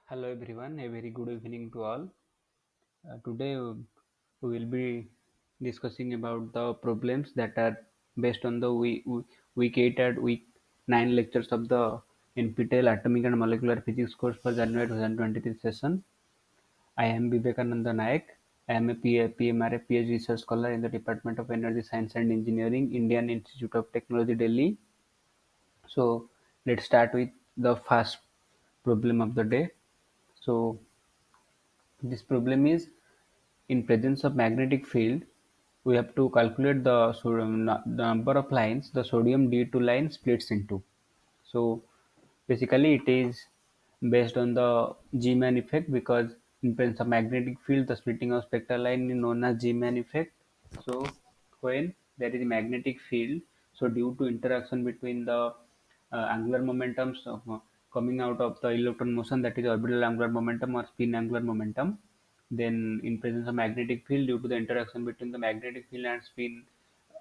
Hello everyone, a very good evening to all. Today we will be discussing about the problems that are based on the week 8 and week 9 lectures of the NPTEL Atomic and Molecular Physics course for January 2023 session. I am Vivekananda Nayak. I am a PMRA PhD research scholar in the Department of Energy Science and Engineering, Indian Institute of Technology, Delhi. So let's start with the first problem of the day. So this problem is, in presence of magnetic field, we have to calculate the the number of lines the sodium D2 line splits into. So basically it is based on the G-man effect, because in presence of magnetic field the splitting of spectral line is known as G-man effect. So when there is a magnetic field. So due to interaction between the angular momentums coming out of the electron motion, that is orbital angular momentum or spin angular momentum, then in presence of magnetic field, due to the interaction between the magnetic field and spin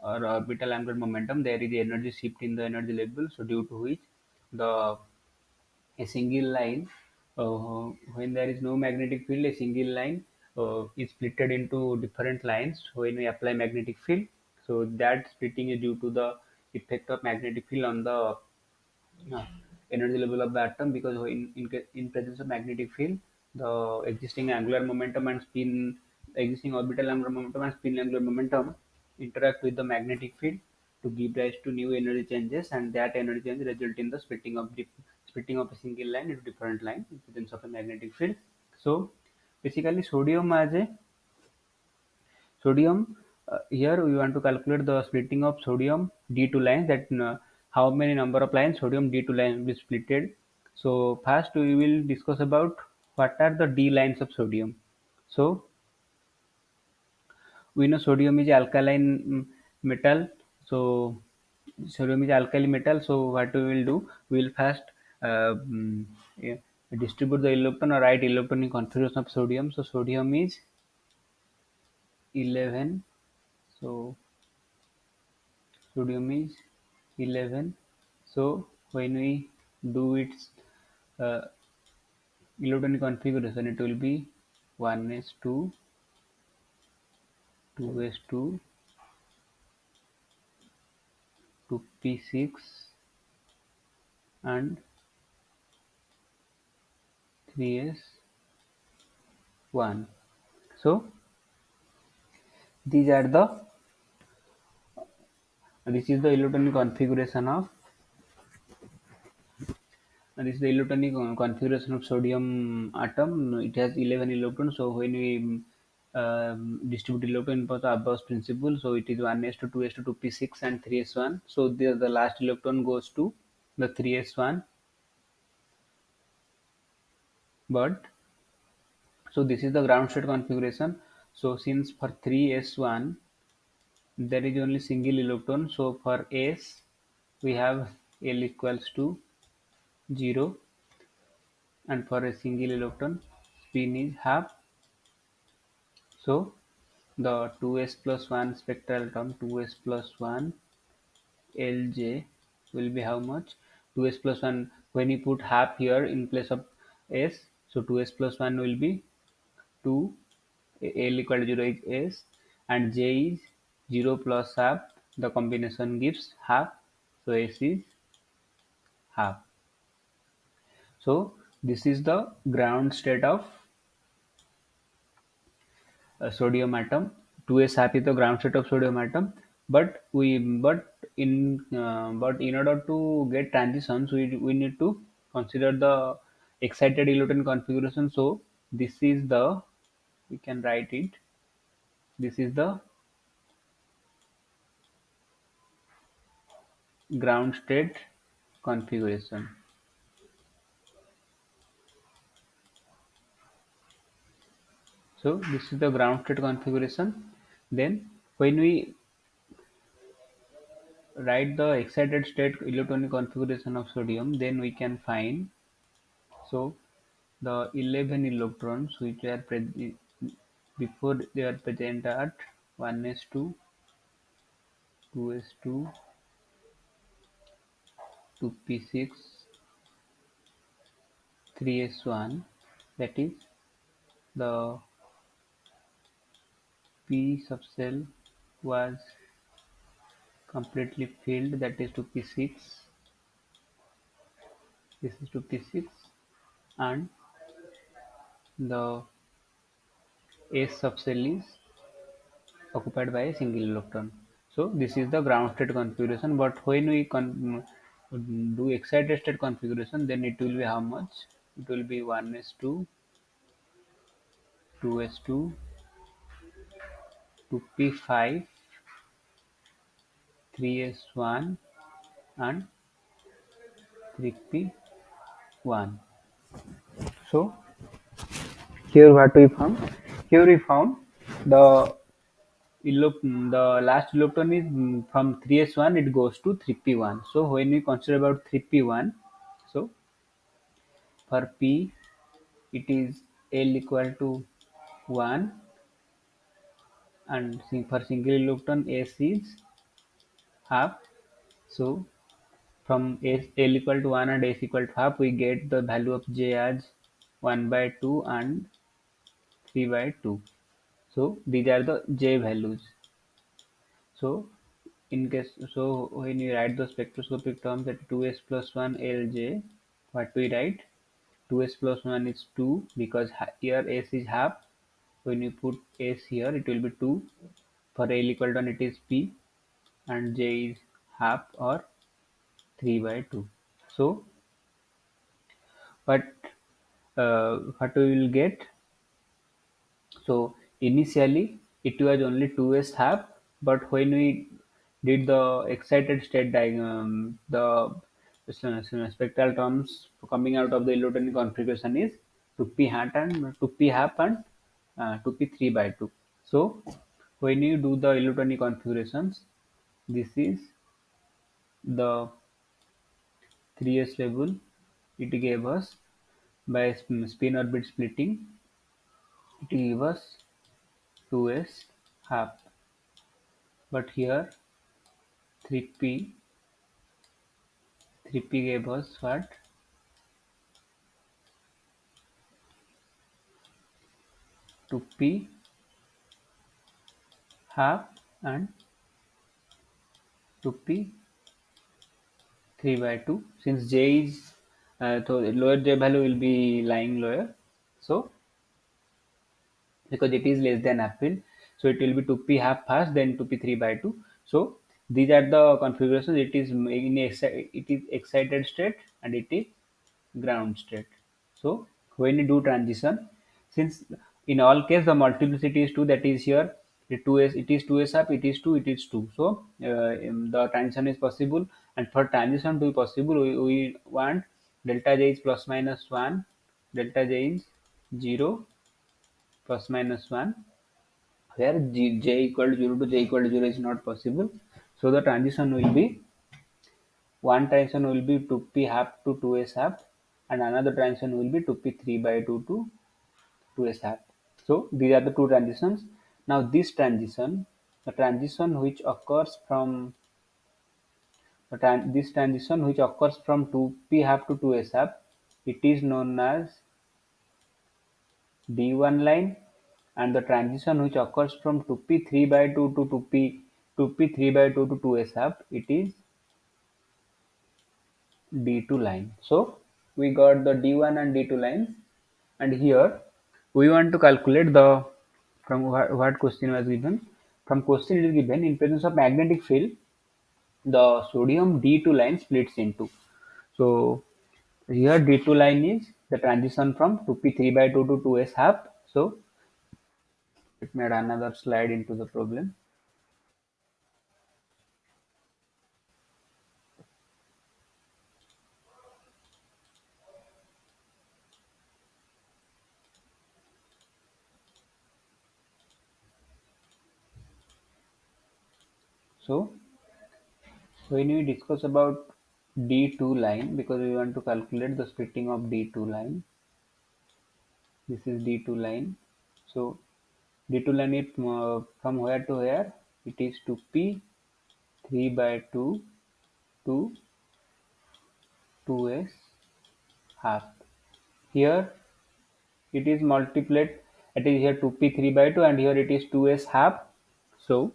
or orbital angular momentum, there is energy shift in the energy level. So due to which the a single line, when there is no magnetic field, a single line is splitted into different lines when we apply magnetic field. So that splitting is due to the effect of magnetic field on the uh, energy level of the atom, because in presence of magnetic field, the existing angular momentum and spin existing orbital angular momentum and spin angular momentum interact with the magnetic field to give rise to new energy changes, and that energy change result in the splitting of a single line into different line in presence of a magnetic field. So basically sodium, here we want to calculate the splitting of sodium D2 lines, that how many number of lines sodium D2 line will be splitted. So first we will discuss about what are the D lines of sodium. So we know sodium is alkaline metal. So sodium is alkali metal. So what we will do, we will first yeah, distribute the electron or write electronic configuration of sodium. So sodium is 11. So sodium is 11. So when we do its uh, electronic configuration, it will be 1s2, 2s2, 2p6, and 3s1. So these are the this is the electronic configuration of this is the electronic configuration of sodium atom. It has 11 electrons. So when we distribute electron for the above principle, so it is 1s to 2s to 2p6 and 3s1. So the last electron goes to the 3s1. But so this is the ground state configuration. So since for 3s1 there is only single electron, so for s we have L equals to 0, and for a single electron spin is half. So the 2s plus 1 spectral term, 2s plus 1 Lj, will be how much? 2s plus 1, when you put half here in place of s, so 2s plus 1 will be 2, L equal to 0 is s, and j is 0 plus half, the combination gives half, so s is half. So this is the ground state of sodium atom. 2s half is the ground state of sodium atom. But in order to get transitions, we need to consider the excited electron configuration. So this is the, we can write it, this is the ground state configuration. So this is the ground state configuration. Then when we write the excited state electronic configuration of sodium, then we can find, so the 11 electrons which are before they are present at 1s2, 2s2, 2p6, 3s1, that is the p subcell was completely filled, that is 2p6, this is 2p6, and the s subcell is occupied by a single electron. So this is the ground state configuration. But when we do excited state configuration, then it will be how much? It will be 1s2, 2s2, 2p5, 3s1, and 3p1. So here what we found? Here we found the the last electron is from 3s1 it goes to 3p1. So when we consider about 3p1, so for p it is L equal to 1, and for single electron S is half. So from L equal to 1 and S equal to half, we get the value of J as 1 by 2 and 3 by 2. So these are the J values. So when we write the spectroscopic terms at 2s plus 1 Lj, what we write? 2s plus 1 is 2 because here S is half. When you put S here, it will be 2. For L equal to 1, it is P, and J is half or 3 by 2. So what what we will get? So initially it was only 2s half, but when we did the excited state diagram, the spectral terms coming out of the electronic configuration is 2p hat and 2p half and 2p 3 by 2. So when you do the electronic configurations, this is the 3s level. It gave us by spin orbit splitting. It gave us 2s half, but here 3p 3p gave us what? 2p half and 2p 3 by 2. Since j is so lower j value will be lying lower, so because it is less than apple, so it will be 2p half first, then 2p 3 by 2. So these are the configurations. It is it is excited state and it is ground state. So when you do transition, since in all case the multiplicity is 2, that is here the 2s, it is 2s up, it is 2, it is 2. So the transition is possible, and for transition to be possible, we want delta j is plus minus 1, delta j is 0 plus minus 1, where j equal to 0 to j equal to 0 is not possible. So the transition will be, one transition will be 2p half to 2s half, and another transition will be 2p 3 by 2 to 2s half. So these are the two transitions. Now this transition, the transition which occurs from this transition which occurs from 2p half to 2s half, it is known as D1 line, and the transition which occurs from 2p 3 by 2 to 2p 3 by 2 to 2s half, it is D2 line. So we got the D1 and D2 lines, and here we want to calculate the, from what question was given. From question it is given, in presence of magnetic field, the sodium D2 line splits into. So here D2 line is the transition from 2p 3 by 2 to 2s half. So let me add another slide into the problem. So when we discuss about D2 line, because we want to calculate the splitting of D2 line, this is D2 line. So D2 line is from where to where? It is 2p 3 by 2 to 2s half. Here it is multiplied. It is here 2p 3 by 2, and here it is 2s half. So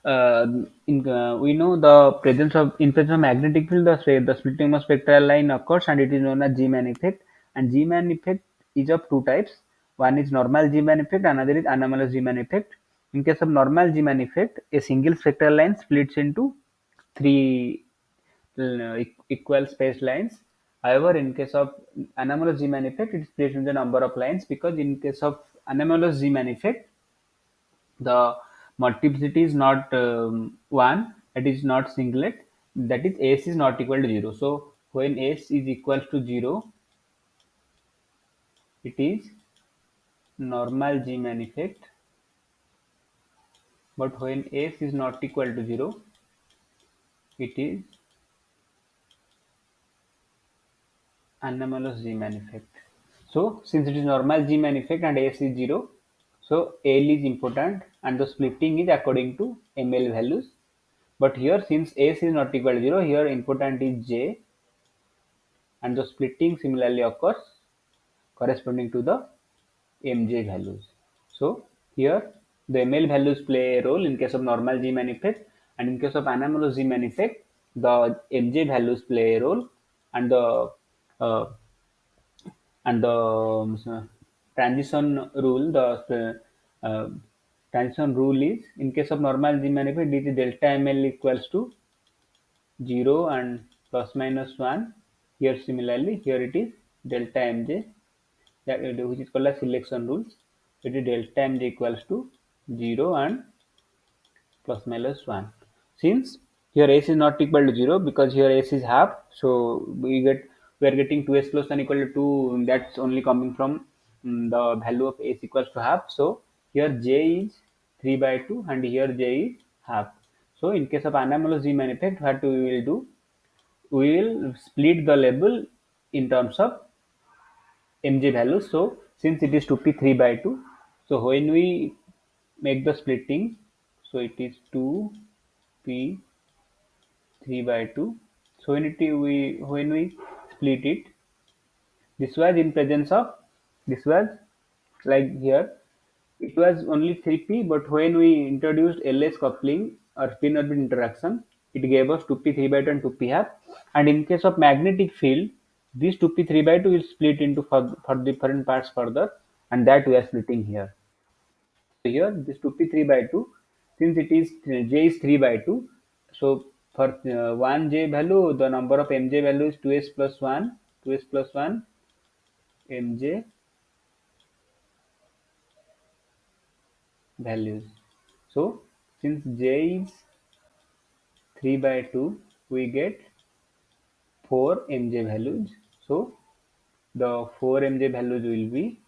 we know the presence of, in presence of magnetic field, the splitting of spectral line occurs, and it is known as G-man effect. And G-man effect is of two types. One is normal G-man effect, another is anomalous G-man effect. In case of normal G-man effect, a single spectral line splits into three equal spaced lines. However, in case of anomalous G-man effect, it splits into the number of lines, because in case of anomalous G-man effect, the multiplicity is not 1, it is not singlet, that is s is not equal to 0. So when s is equal to 0, it is normal G-man effect, but when S is not equal to 0, it is anomalous Zeeman effect. So since it is normal Zeeman effect and S is 0, so L is important and the splitting is according to ML values. But here since S is not equal to 0, here important is J and the splitting similarly occurs corresponding to the MJ values. So here the ML values play a role in case of normal Zeeman effect, and in case of anomalous Zeeman effect, the MJ values play a role, and uh, the transition rule, the transition rule is in case of normal Zeeman effect, it is delta ML equals to 0 and plus minus 1. Here similarly, here it is delta MJ, that which is called as selection rules. It is delta mj equals to 0 and plus minus 1. Since here s is not equal to 0 because here s is half, so we are getting 2s plus 1 equal to 2. That's only coming from the value of s equals to half. So here j is 3 by 2 and here j is half. So in case of anomalous Zeeman effect, what we will do, we will split the label in terms of mj value. So since it is 2p 3 by 2, so when we make the splitting, so it is 2p 3 by 2. So when we split it, this was in presence of, this was like here it was only 3p, but when we introduced ls coupling or spin orbit interaction, it gave us 2p 3 by 2 and 2p half. And in case of magnetic field, this 2p 3 by 2 will split into for different parts further, and that we are splitting here. So here this 2p 3 by 2, since it is j is 3 by 2, so for 1 j value, the number of mj value is 2s plus 1, 2s plus 1 mj values. So since j is 3 by 2, we get 4 mj values. So the 4 mj values will be,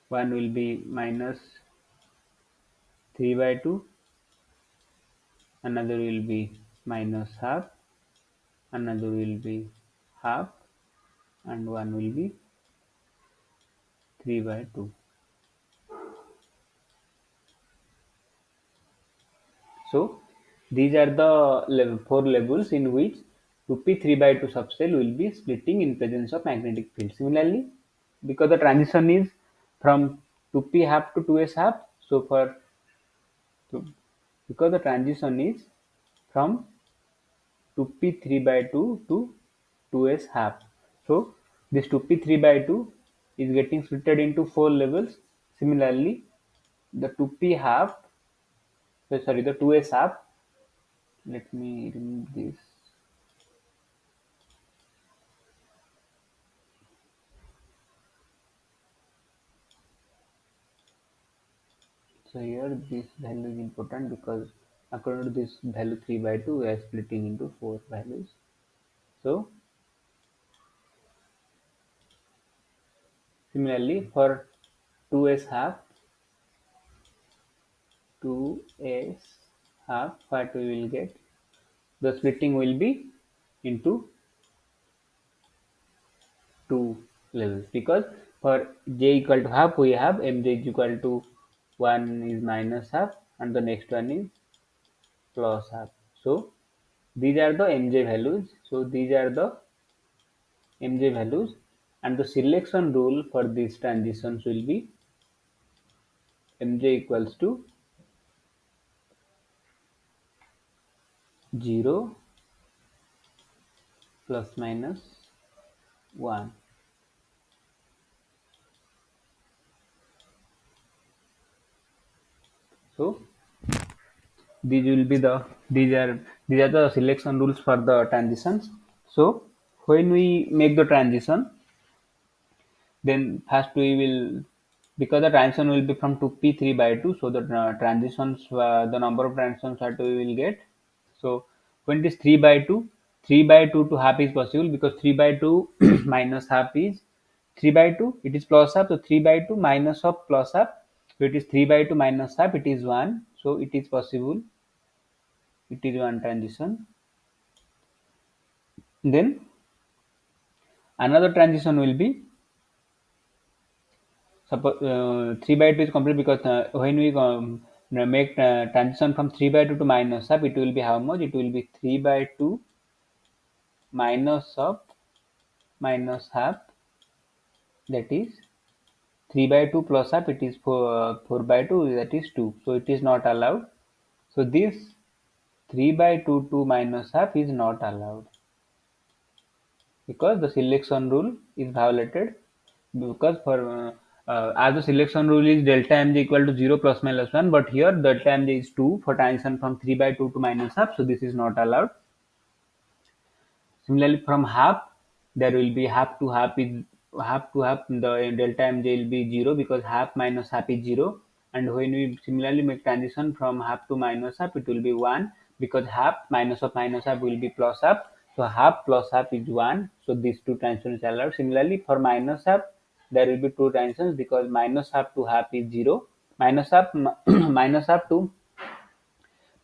one will be minus 3 by 2, another will be minus half, another will be half, and one will be 3 by 2. So these are the four levels in which 2p 3 by 2 subcell will be splitting in presence of magnetic field. Similarly, because the transition is from 2p half to 2s half, so because the transition is from 2p 3 by 2 to 2s half, so this 2p 3 by 2 is getting splitted into four levels. Similarly, the 2p half, sorry, the 2s half, let me remove this. So here this value is important because according to this value 3 by 2, we are splitting into 4 values. So similarly for 2s half, 2s half, what we will get, the splitting will be into 2 levels, because for j equal to half, we have mj is equal to 1 is minus half and the next one is plus half. So these are the mj values. So these are the mj values, and the selection rule for these transitions will be mj equals to 0 plus minus 1. So these are the selection rules for the transitions. So when we make the transition, then first we will, because the transition will be from 2p 3 by 2, so the transitions, the number of transitions that we will get. So when it is 3 by 2, 3 by 2 to half is possible, because 3 by 2 minus half is 3 by 2, it is plus half, so 3 by 2 minus of plus half, So it is 3 by 2 minus half, it is 1. So it is possible, it is one transition. Then another transition will be, suppose 3 by 2 is complete, because when we make transition from 3 by 2 to minus half, it will be how much? It will be 3 by 2 minus of minus half, that is 3 by 2 plus half, it is 4 by 2, that is 2. So it is not allowed. So this 3 by 2 2 minus half is not allowed, because the selection rule is violated, because for as the selection rule is delta mj equal to 0 plus minus 1, but here delta mj is 2 for transition from 3 by 2 to minus half, so this is not allowed. Similarly, from half, there will be half to half is half to half, the delta mj will be 0, because half minus half is 0. And when we similarly make transition from half to minus half, it will be 1, because half minus of minus half will be plus half. So half plus half is 1. So these two transitions are allowed. Similarly, for minus half, there will be two transitions, because minus half to half is 0. Minus half minus half to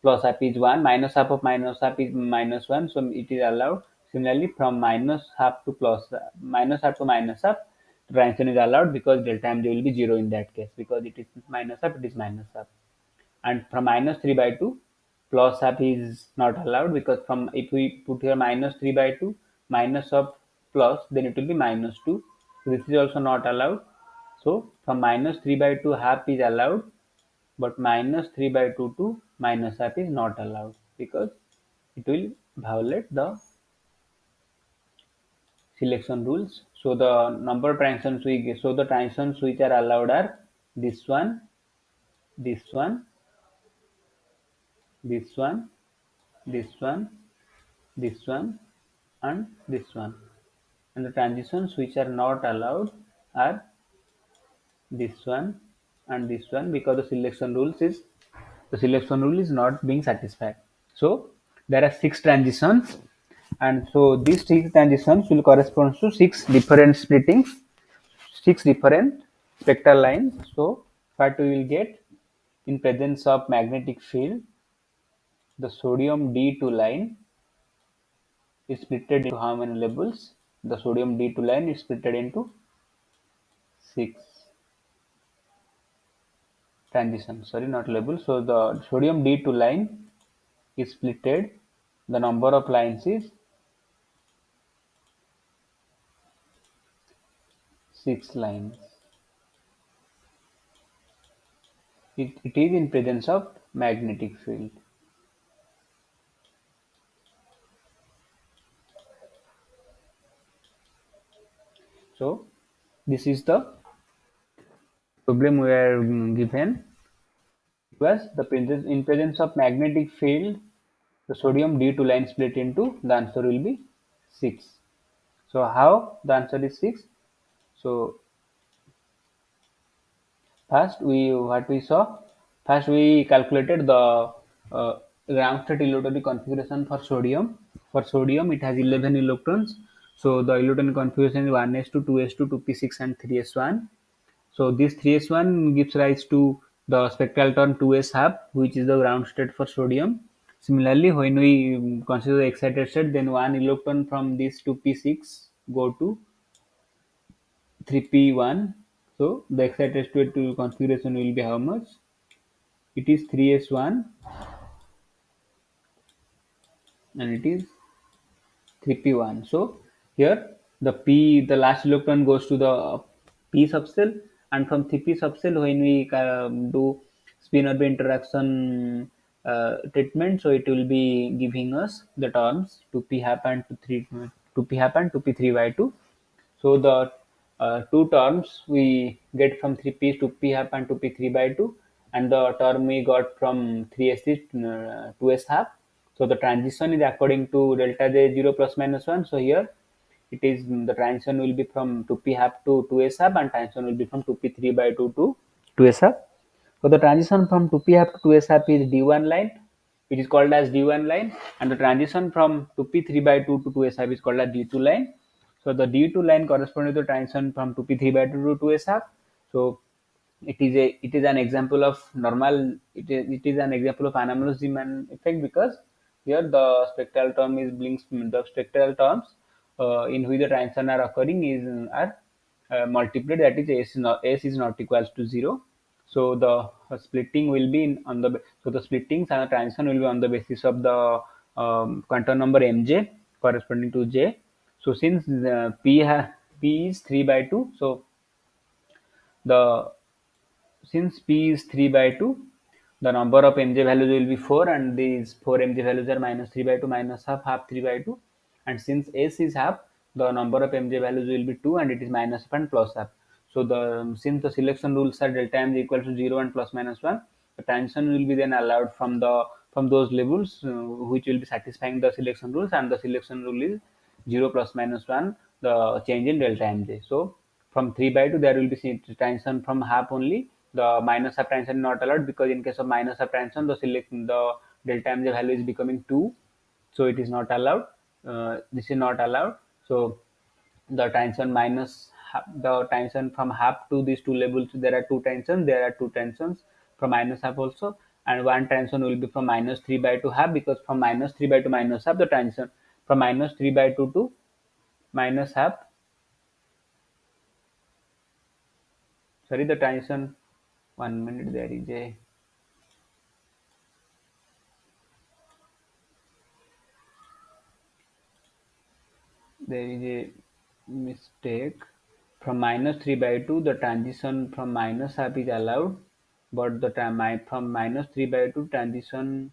plus half is 1, minus half of minus half is minus 1, so it is allowed. Similarly, from minus half to plus minus half to minus half, transition is allowed, because delta mj will be 0 in that case, because it is minus half, it is minus half. And from minus 3 by 2 plus half is not allowed, because from, if we put here minus 3 by 2 minus of plus, then it will be minus 2, so this is also not allowed. So from minus 3 by 2 half is allowed, but minus 3 by 2 to minus half is not allowed, because it will violate the selection rules. So the number of transitions we get, so the transitions which are allowed are this one, this one, this one, this one, this one, and this one. And the transitions which are not allowed are this one and this one, because the selection rule is not being satisfied. So there are six transitions, and so these six transitions will correspond to six different splittings, six different spectral lines. So what we will get, in presence of magnetic field, the sodium D2 line is split into how many levels? The sodium D2 line is split into six transitions. Sorry, not labels. So the sodium D2 line is splitted. The number of lines is six lines. It is in presence of magnetic field. So this is the problem we are given. Was the presence, in presence of magnetic field, the sodium D2 line split into, the answer will be 6. So how the answer is 6? So first we saw, first we calculated the ground state electronic configuration for sodium. For sodium, it has 11 electrons. So the electron configuration is 1s2, 2s2, 2p6, and 3s1. So this 3s1 gives rise to the spectral term 2s half, which is the ground state for sodium. Similarly, when we consider the excited state, then one electron from this 2p6 go to 3p1. So the excited state configuration will be how much? It is 3s1, and it is 3p1. So here the last electron goes to the p subcell, and from 3p subcell, when we do spin orbital interaction treatment, so it will be giving us the terms 2p half and 2p half and 2p3 by 2. So the two terms we get from 3p, 2p half and 2p3 by 2, and the term we got from 3s is 2s half. So the transition is according to delta j 0 plus minus 1. So here it is, the transition will be from 2p half to 2s half, and transition will be from 2p3 by 2 to 2s half. So the transition from 2p half to 2s half is D1 line, which is called as D1 line, and the transition from 2p3 by 2 to 2s half is called as D2 line. So the D2 line corresponds to the transition from 2p3 by 2 to 2s half. So it is an example of it is an example of anomalous Zeeman effect, because here the spectral term is blinks the spectral terms in which the transition are occurring is are multiplied, that is s is not equals to 0. So the splitting will be on the so the splittings and the transition will be on the basis of the quantum number mj corresponding to j. So since p is 3 by 2, so the since p is 3 by 2, the number of mj values will be 4, and these 4 mj values are minus 3 by 2 minus half 3 by 2. And since s is half, the number of mj values will be 2, and it is minus half and plus half. So since the selection rules are delta mj equal to 0 and plus minus 1, the transition will be then allowed from those levels which will be satisfying the selection rules, and the selection rule is 0 plus minus 1, the change in delta mj. So from 3 by 2 there will be transition from half only. The minus half transition is not allowed, because in case of minus half transition the delta mj value is becoming 2, so it is not allowed. This is not allowed. So the transition the transition from half to these two levels, there are two tensions from minus half also, and one transition will be from minus 3 by 2 half, because from minus 3 by 2 minus half, the transition from minus 3 by 2 to minus half, sorry, the transition, 1 minute, there is a mistake. From minus 3 by 2, the transition from minus half is allowed, but the from minus 3 by 2 transition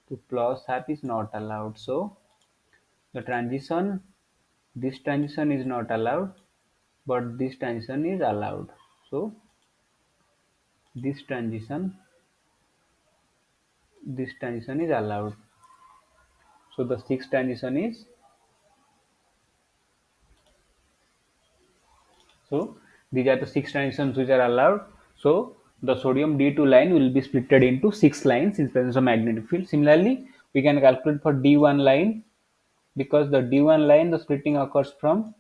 to plus half is not allowed. So the transition, this transition is not allowed, but this transition is allowed. So this transition, is allowed. So the sixth transition is, so these are the six transitions which are allowed. So the sodium D2 line will be splitted into six lines in presence of magnetic field. Similarly, we can calculate for D1 line, because the D1 line, the splitting occurs from,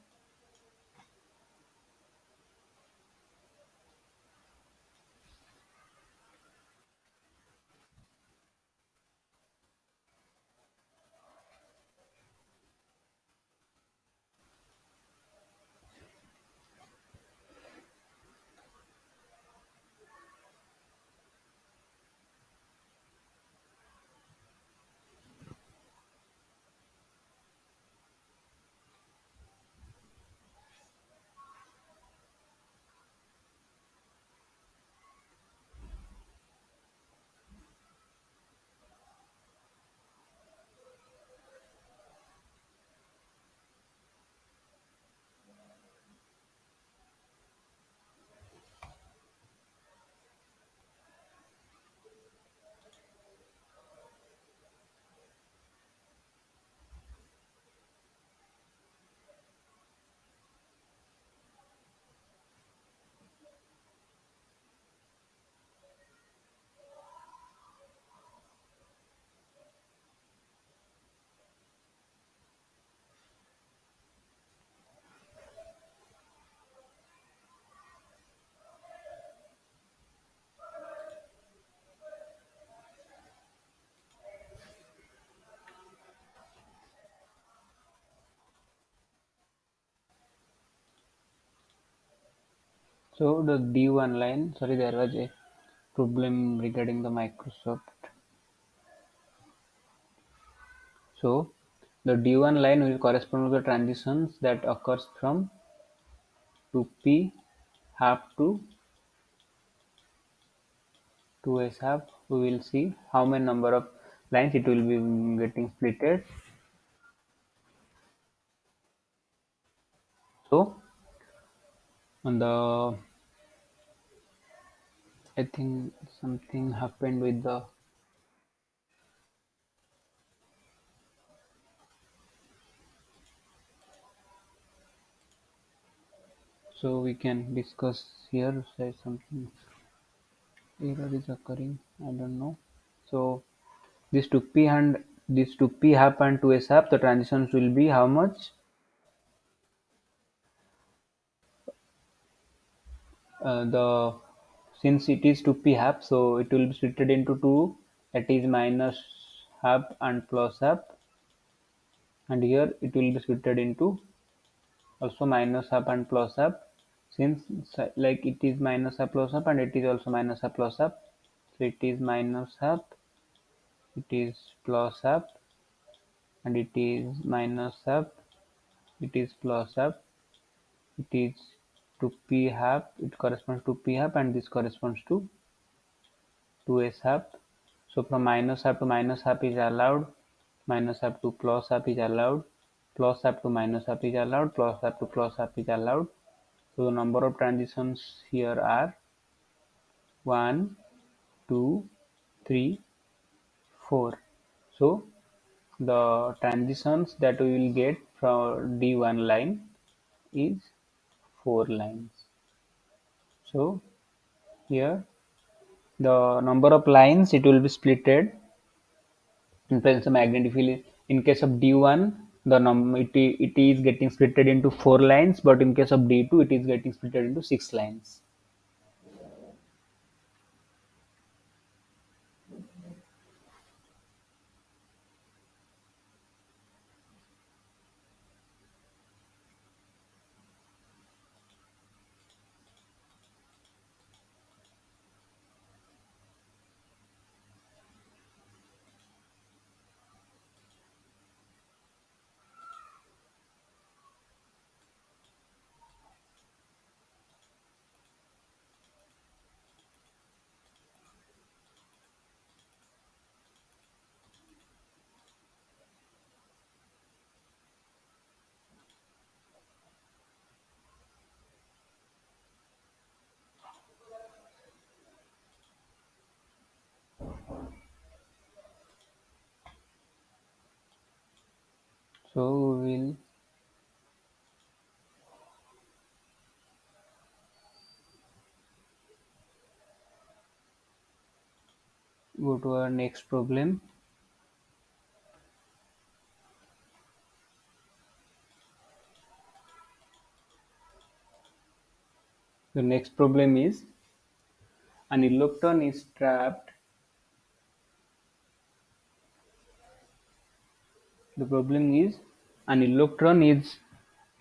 so the D1 line, sorry, there was a problem regarding the Microsoft. So the D1 line will correspond to the transitions that occurs from 2p half to 2s half. We will see how many number of lines it will be getting splitted. So on the, I think something happened with the, so we can discuss here, say something error is occurring, I don't know. So this 2p and this 2p half and 2s half, the transitions will be how much? The since it is 2p half, so it will be split into two, that is minus half and plus half, and here it will be split into also minus half and plus half, since like it is minus half plus half and it is also minus half plus half, so it is minus half, it is plus half, and it is minus half, it is plus half, it is 2p half, it corresponds to p half, and this corresponds to 2s half. So from minus half to minus half is allowed, minus half to plus half is allowed, plus half to minus half is allowed, plus half to plus half is allowed. So the number of transitions here are 1, 2, 3, 4. So the transitions that we will get from D1 line is 4 lines. So here the number of lines, it will be splitted in presence of magnetic field. In case of D1, it is getting splitted into 4 lines, but in case of D2 it is getting splitted into 6 lines. So we will go to our next problem. The next problem is an electron is trapped. The problem is an electron is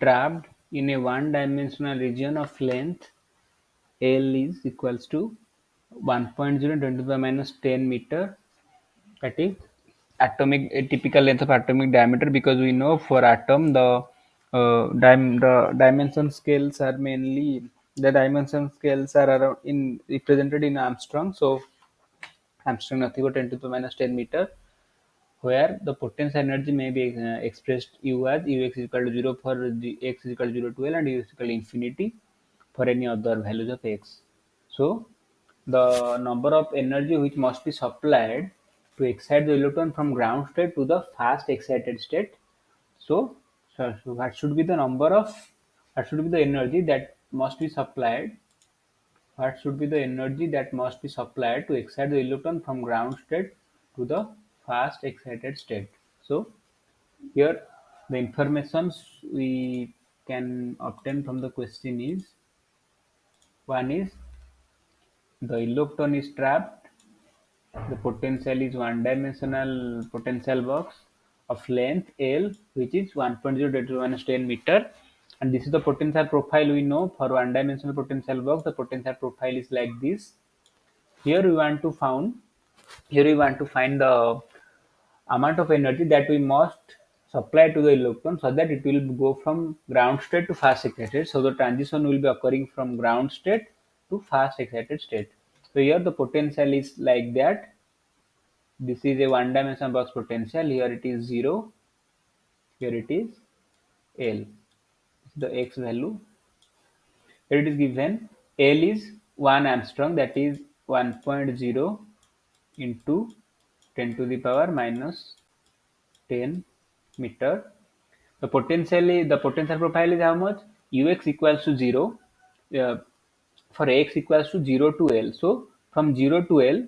trapped in a one-dimensional region of length L is equals to 1.0 10 to the minus 10 meter, that is atomic a typical length of atomic diameter, because we know for atom the dimension scales are mainly, the dimension scales are around in represented in Armstrong. So Armstrong nothing but 10 to the minus 10 meter, where the potential energy may be expressed u as ux is equal to 0 for x is equal to 0 to L, and u is equal to infinity for any other values of x. So the number of energy which must be supplied to excite the electron from ground state to the fast excited state. So, so what should be the number of, what should be the energy that must be supplied, what should be the energy that must be supplied to excite the electron from ground state to the fast excited state. So here the informations we can obtain from the question is, one is the electron is trapped, the potential is one-dimensional potential box of length L, which is 1.0 10 to the minus 10 meter, and this is the potential profile. We know for one-dimensional potential box, the potential profile is like this. Here we want to find the amount of energy that we must supply to the electron so that it will go from ground state to fast excited. So the transition will be occurring from ground state to fast excited state. So here the potential is like that. This is a one dimensional box potential. Here it is 0. Here it is L. The x value. Here it is given. L is 1 Armstrong, that is 1.0 into 10 to the power minus 10 meter. The potential profile is how much? Ux equals to 0. Uh, for x equals to 0 to L. So from 0 to L,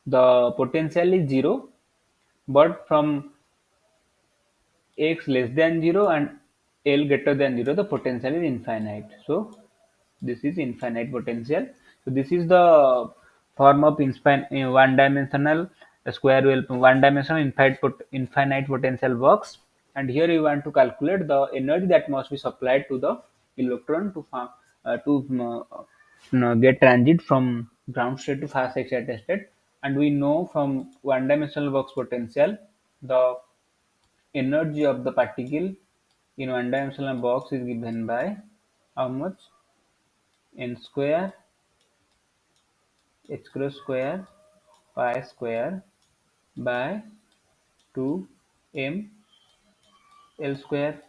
the potential is 0, but from x less than 0 and L greater than 0, the potential is infinite. So this is infinite potential. So this is the form of one-dimensional square wave, one-dimensional infinite potential box. And here you want to calculate the energy that must be supplied to the electron to get transit from ground state to fast excited state. And we know from one-dimensional box potential the energy of the particle in one-dimensional box is given by how much? N square h cross square pi square by 2 m L square,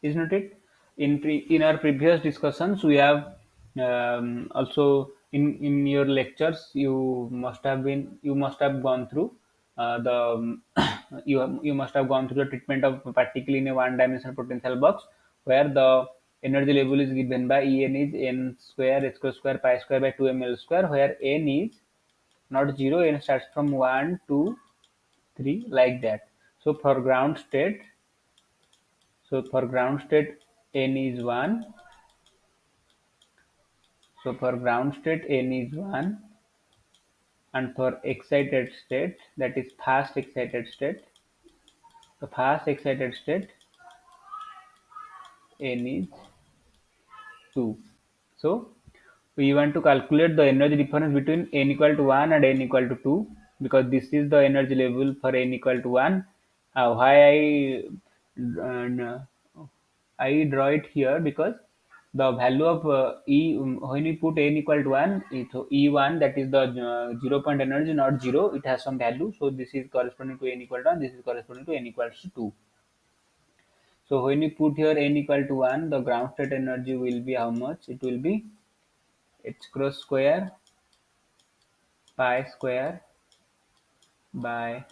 is not it? In our previous discussions, we have also in your lectures you must have gone through the you must have gone through the treatment of a particle in a one-dimensional potential box where the energy level is given by En is n square h cross square pi square by 2 m L square, where n is not 0, n starts from 1, 2, 3, like that. So for ground state n is 1. So for ground state n is 1, and for excited state, that is fast excited state, the fast excited state n is 2. So we want to calculate the energy difference between n equal to 1 and n equal to 2, because this is the energy level for n equal to 1. Why uh, I draw it here, because the value of when we put n equal to 1, so E1, that is the 0 point energy, not 0, it has some value. So this is corresponding to n equal to 1, this is corresponding to n equals to 2. So when we put here n equal to 1, the ground state energy will be how much? It will be h cross square pi square by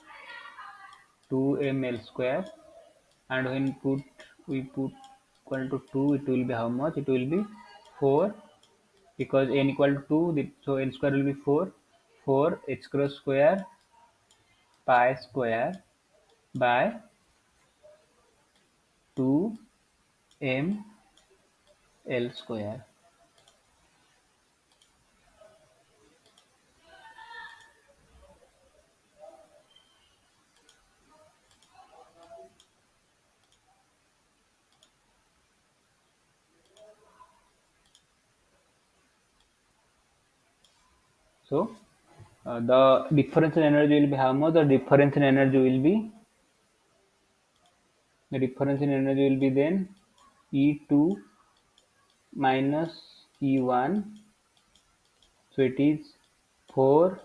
2 ml square, and when we put equal to 2, it will be how much? It will be 4, because n equal to 2, so n square will be 4. 4 h cross square pi square by 2 m L square. So the difference in energy will be how much? The difference in energy will be then E2 minus E1. So it is 4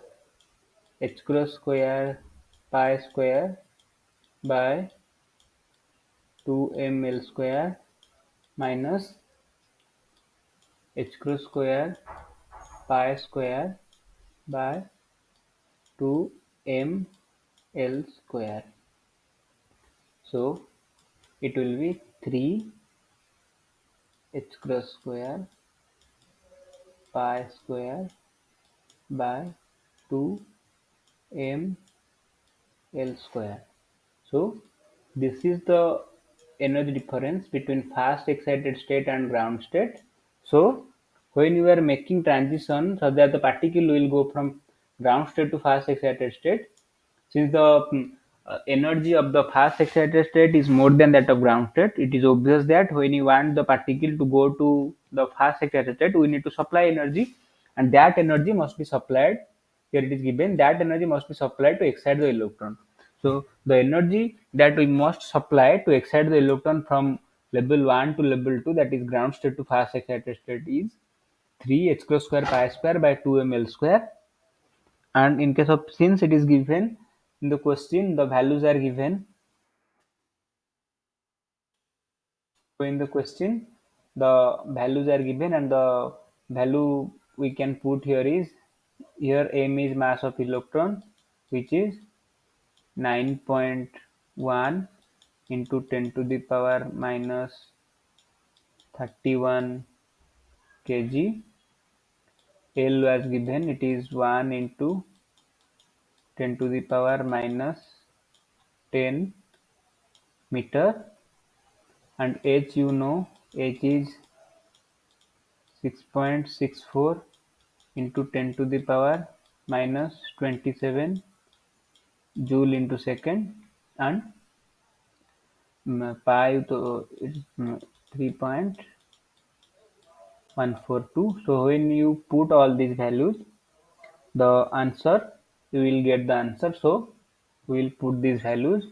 h cross square pi square by 2 ml square minus h cross square pi square by 2 m L square. So it will be 3 h cross square pi square by 2 m L square. So this is the energy difference between fast excited state and ground state. So when you are making transition so that the particle will go from ground state to fast excited state, since the energy of the fast excited state is more than that of ground state, it is obvious that when you want the particle to go to the fast excited state, we need to supply energy, and that energy must be supplied. Here it is given that energy must be supplied to excite the electron. So the energy that we must supply to excite the electron from level 1 to level 2, that is ground state to fast excited state, is 3 h cross square pi square by 2 ml square. And in case of, since it is given in the question, the values are given. So in the question the values are given, and the value we can put here is, here m is mass of electron, which is 9.1 into 10 to the power minus 31 kg. L was given, it is 1 into 10 to the power minus 10 meter, and h, you know, h is 6.64 into 10 to the power minus 27 joule into second, and pi to it's 3.142. So when you put all these values, the answer, you will get the answer. So we will put these values.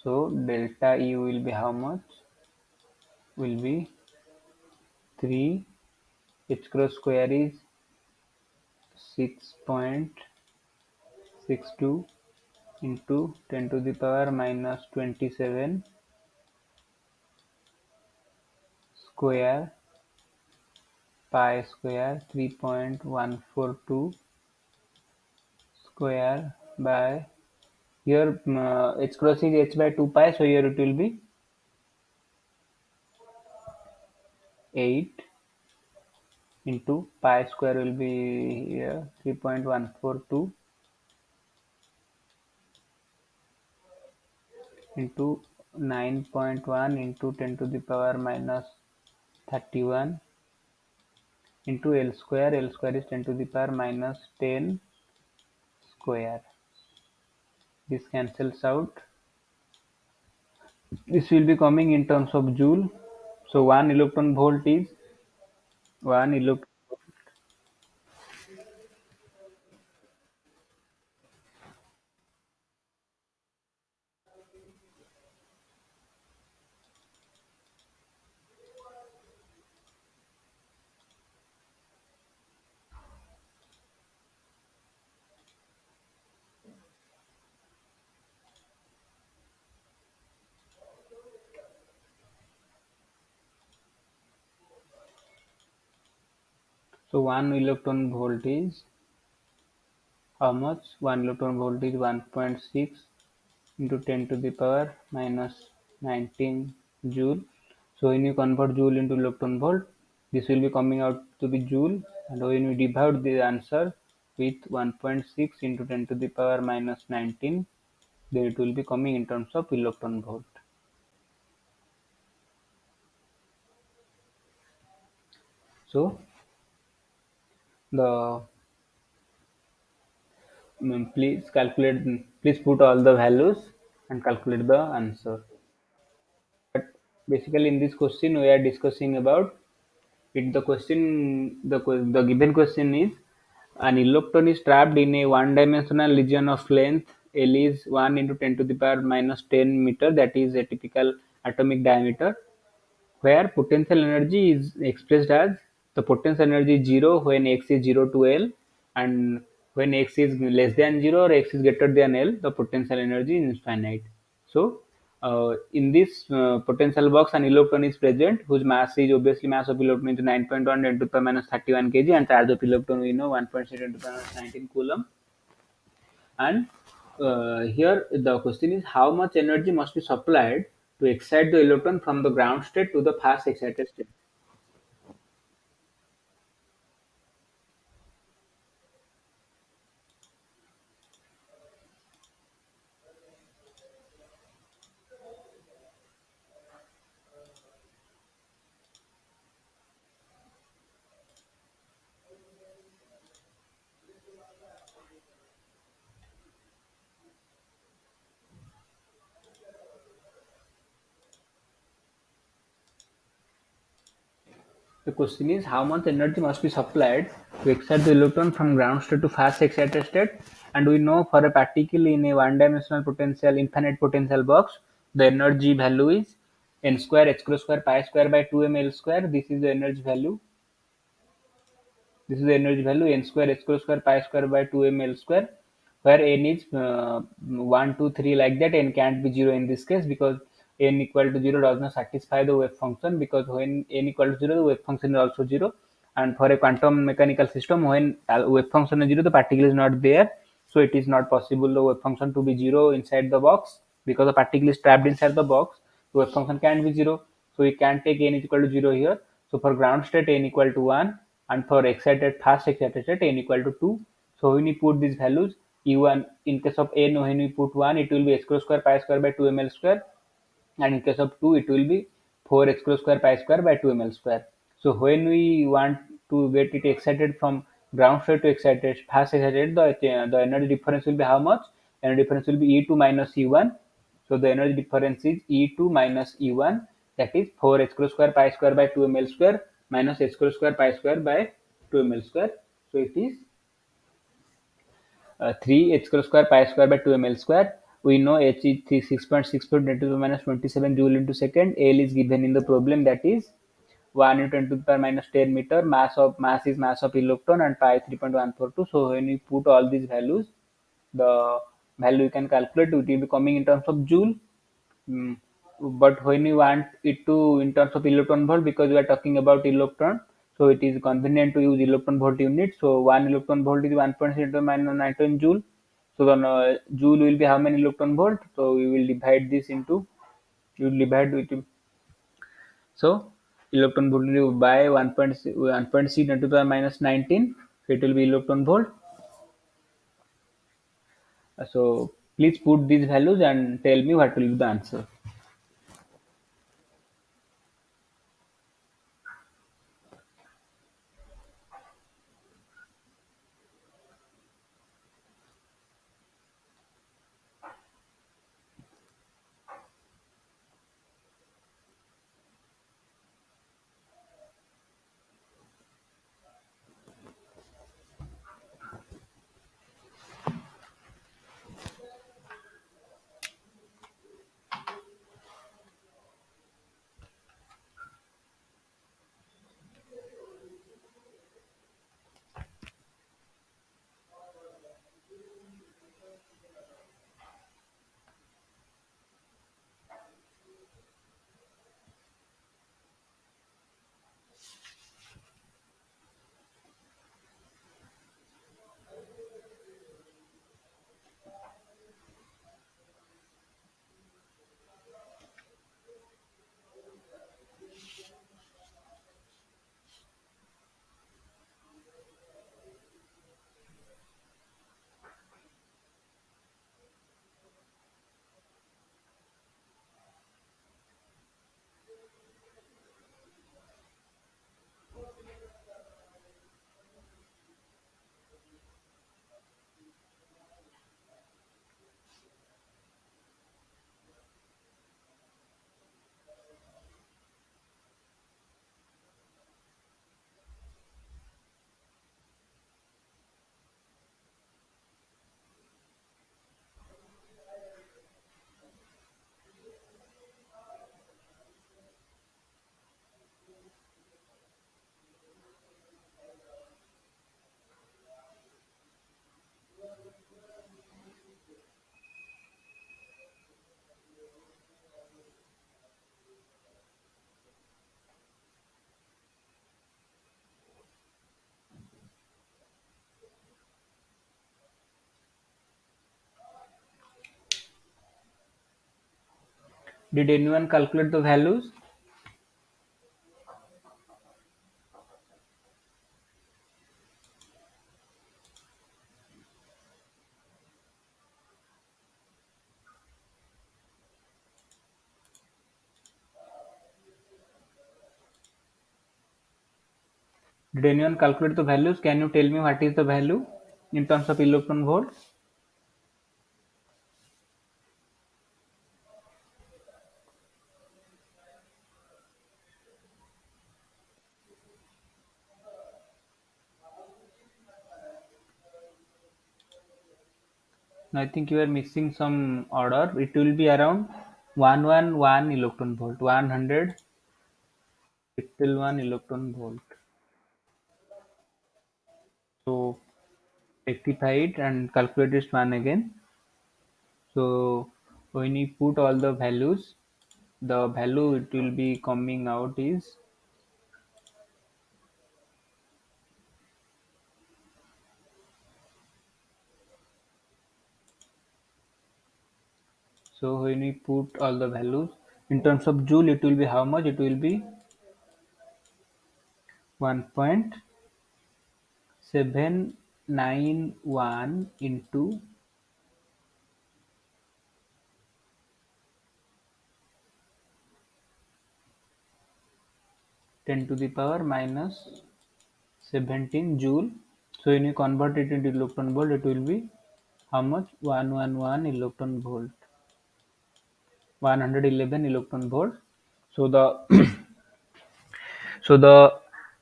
So delta E will be how much? Will be 3, h cross square is 6.62 into 10 to the power minus 27 square pi square 3.142 square by, here h cross is h by 2 pi, so here it will be 8 into pi square will be here 3.142 into 9.1 into 10 to the power minus 31 into L square. L square is 10 to the power minus 10 square. This cancels out. This will be coming in terms of joule. So 1 electron volt is 1 electron. So 1 electron volt is how much? 1 electron volt is 1.6 into 10 to the power minus 19 joule. So when you convert joule into electron volt, this will be coming out to be joule, and when you divide the answer with 1.6 into 10 to the power minus 19, then it will be coming in terms of electron volt. So the please put all the values and calculate the answer. But basically in this question we are discussing about it. The given question is, an electron is trapped in a one-dimensional region of length L is 1 into 10 to the power minus 10 meter, that is a typical atomic diameter, where potential energy is expressed as, the potential energy is 0 when x is 0 to L, and when x is less than 0 or x is greater than L, the potential energy is infinite. So in this potential box, an electron is present whose mass is, obviously mass of electron is 9.1 10 to the power minus 31 kg, and charge of electron we know 1.6 10 to the power minus 19 coulomb. And here the question is, how much energy must be supplied to excite the electron from the ground state to the fast excited state? The question is, how much energy must be supplied to excite the electron from ground state to fast excited state? And we know for a particle in a one-dimensional potential, infinite potential box, the energy value is n square h cross square pi square by 2 ml square. This is the energy value. This is the energy value n square h cross square pi square by 2 ml square, where n is 1, 2, 3 like that. N can't be 0 in this case because n equal to 0 does not satisfy the wave function, because when n equal to 0, the wave function is also 0. And for a quantum mechanical system, when wave function is 0, the particle is not there. So it is not possible the wave function to be 0 inside the box, because the particle is trapped inside the box. The wave function can't be 0. So we can take n is equal to 0 here. So for ground state, n equal to 1, and for fast excited state, n equal to 2. So when we put these values, u1 in case of n, when we put 1, it will be h cross square pi square by 2 ml square, and in case of 2 it will be 4 h square pi square by 2 ml square. So when we want to get it excited from ground state to excited, fast excited, the energy difference will be how much? Energy difference will be E2 minus E1. So the energy difference is E2 minus E1, that is 4 h square pi square by 2 ml square minus h square pi square by 2 ml square. So it is 3 h square pi square by 2 ml square. We know h is 6.6 10 to the minus 27 joule into second. L is given in the problem, that is 1 into 10 to the power minus 10 meter. Mass is mass of electron and pi 3.142. So when we put all these values, the value you can calculate, it will be coming in terms of joule. Mm, but when you want it to in terms of electron volt, because we are talking about electron, so it is convenient to use electron volt unit. So 1 electron volt is 1.6 minus 19 joule. So the joule will be how many electron volt? So we will divide this into, you will divide with, so electron volt will be by 1.6 into the minus 19. So it will be electron volt. So please put these values and tell me what will be the answer. Did anyone calculate the values? Did anyone calculate the values? Can you tell me what is the value in terms of electron volt? I think you are missing some order. It will be around 111 electron volt, 100 till 1 electron volt. So rectify it and calculate this one again. So when you put all the values, the value it will be coming out is, so when we put all the values in terms of joule, it will be how much? It will be 1.791 into, 10 to the power minus 17 joule. So when you convert it into electron volt, it will be how much? 111 electron volt. 111 electron volt. So the so the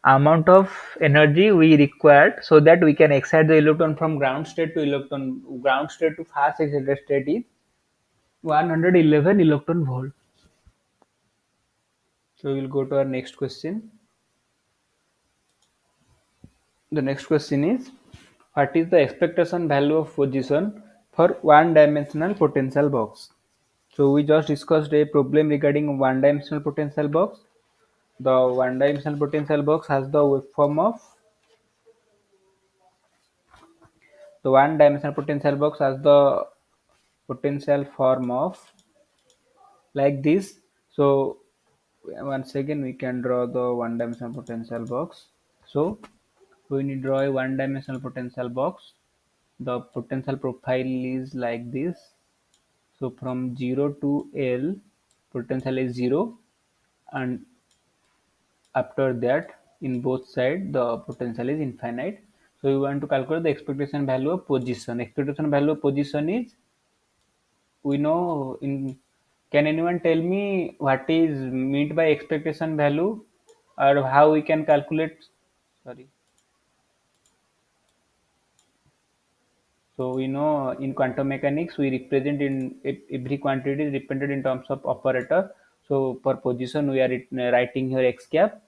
amount of energy we required so that we can excite the electron from ground state to fast excited state is 111 electron volt. So we'll go to our next question. The next question is, what is the expectation value of position for one dimensional potential box? So we just discussed a problem regarding one dimensional potential box. The one dimensional potential box has the waveform of the one dimensional potential box has the potential form of like this. So once again we can draw the one dimensional potential box. So when you draw a one dimensional potential box, the potential profile is like this. So from 0 to L, potential is 0, and after that in both sides the potential is infinite. So we want to calculate the expectation value of position. Expectation value of position is, we know in, can anyone tell me what is meant by expectation value, or how we can calculate? Sorry. So we know in quantum mechanics we represent in every quantity is represented in terms of operator. So for position we are writing here x cap.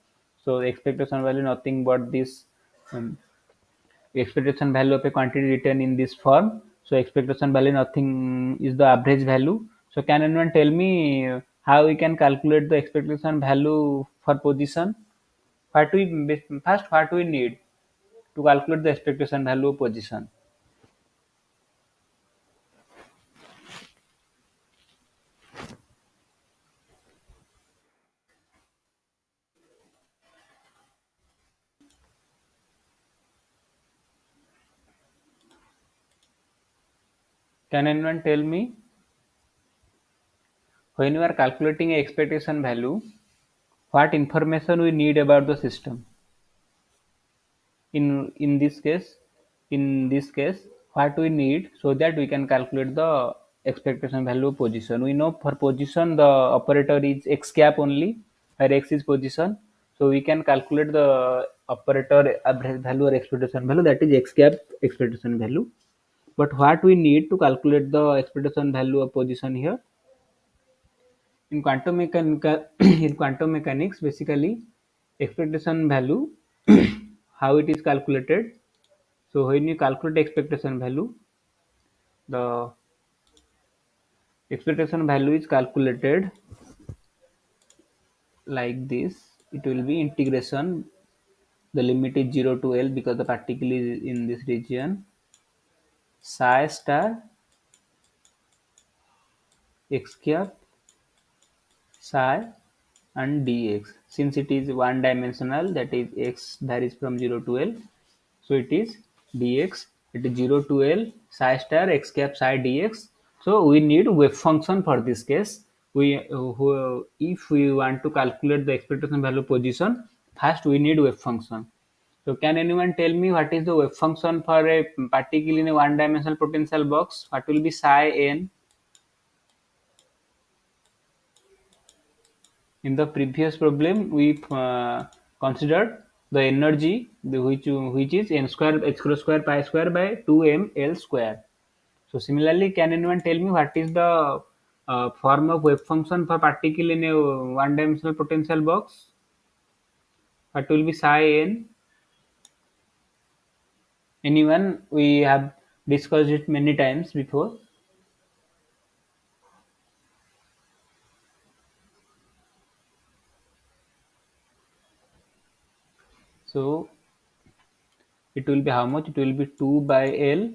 So the expectation value nothing but this um, expectation value of a quantity written in this form. So expectation value nothing is the average value. So can anyone tell me how we can calculate the expectation value for position? What we first what we need to calculate the expectation value of position? Can anyone tell me, when you are calculating a expectation value, what information we need about the system? In this case, what we need so that we can calculate the expectation value of position? We know for position the operator is x cap only, where x is position. So we can calculate the operator average value or expectation value, that is x cap expectation value. But what we need to calculate the expectation value of position here? In quantum mechanics, basically expectation value, how it is calculated. So when you calculate expectation value, the expectation value is calculated like this. It will be integration, the limit is 0 to L because the particle is in this region, psi star x cap psi and dx. Since it is one dimensional, that is x varies from 0 to L, so it is dx, it is 0 to L psi star x cap psi dx. So we need wave function for this case. If we want to calculate the expectation value position, first we need wave function. So can anyone tell me what is the wave function for a particle in a one dimensional potential box? What will be psi n? In the previous problem, we considered the energy, which is n square h cross square pi square by 2m L square. So similarly, can anyone tell me what is the form of wave function for particle in a one-dimensional potential box? What will be psi n? Anyone? We have discussed it many times before. So it will be how much? It will be 2 by L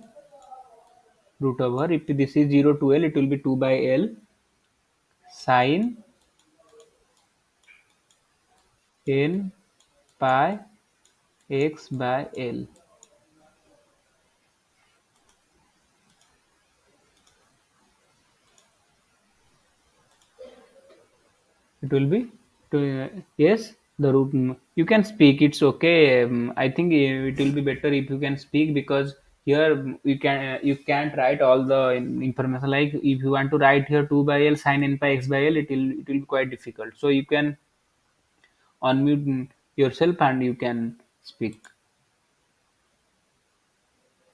root over. If this is 0 to L, it will be 2 by L sine n pi x by L. It will be yes. The root, you can speak. It's okay. I think it will be better if you can speak, because here you can't write all the information. Like if you want to write here 2 by L sin n pi x by L, it will be quite difficult. So you can unmute yourself and you can speak.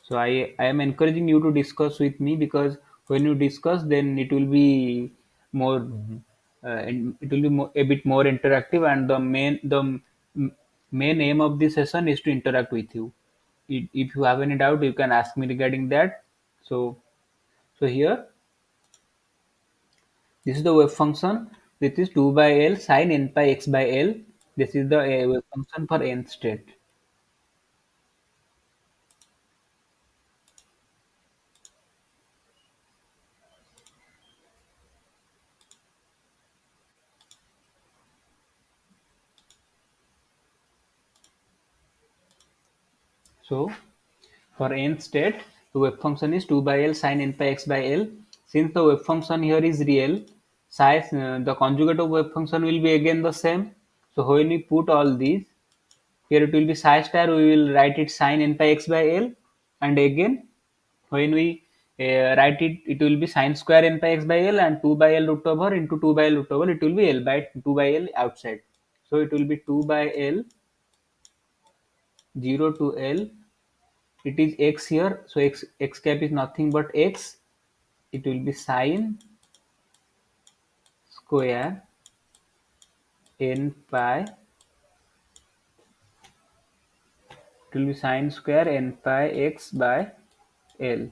So I am encouraging you to discuss with me, because when you discuss, then it will be more, it will be a bit more interactive, and main aim of this session is to interact with you. If you have any doubt, you can ask me regarding that. So here, this is the wave function. This is 2 by L sin n pi x by L. This is the wave function for n state. So for n state, the wave function is 2 by L sin n pi x by L. Since the wave function here is real, the conjugate of wave function will be again the same. So when we put all these, here it will be psi star, we will write it sin n pi x by L. And again, when we write it, it will be sin square n pi x by L, and 2 by L root over into 2 by L root over, it will be L by 2 by L outside. So it will be 2 by L 0 to L. It is x here, so x cap is nothing but x. It will be sine square n pi. It will be sine square n pi x by L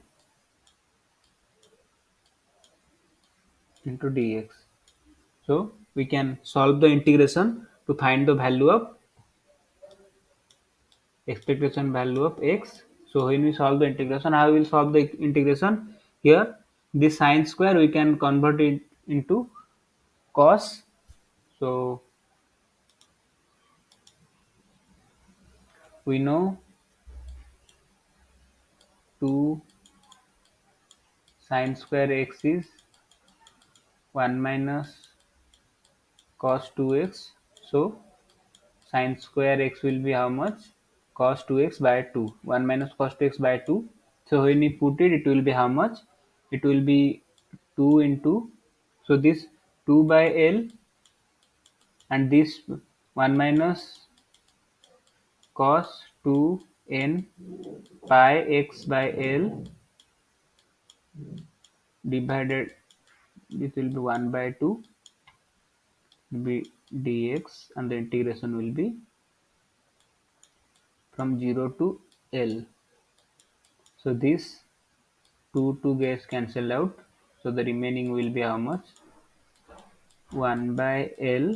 into dx. So we can solve the integration to find the value of expectation value of x. So when we solve the integration, how we will solve the integration? Here, this sine square we can convert it into cos. So we know 2 sine square x is 1 minus cos 2x. So sine square x will be how much? Cos 2x by 2. 1 minus cos 2x by 2. So when we put it, it will be how much? It will be 2 into, so this 2 by L, and this 1 minus cos 2 n pi x by L divided, this will be 1 by 2 be dx, and the integration will be from 0 to L. So this 2 gets cancelled out. So the remaining will be how much? 1 by L.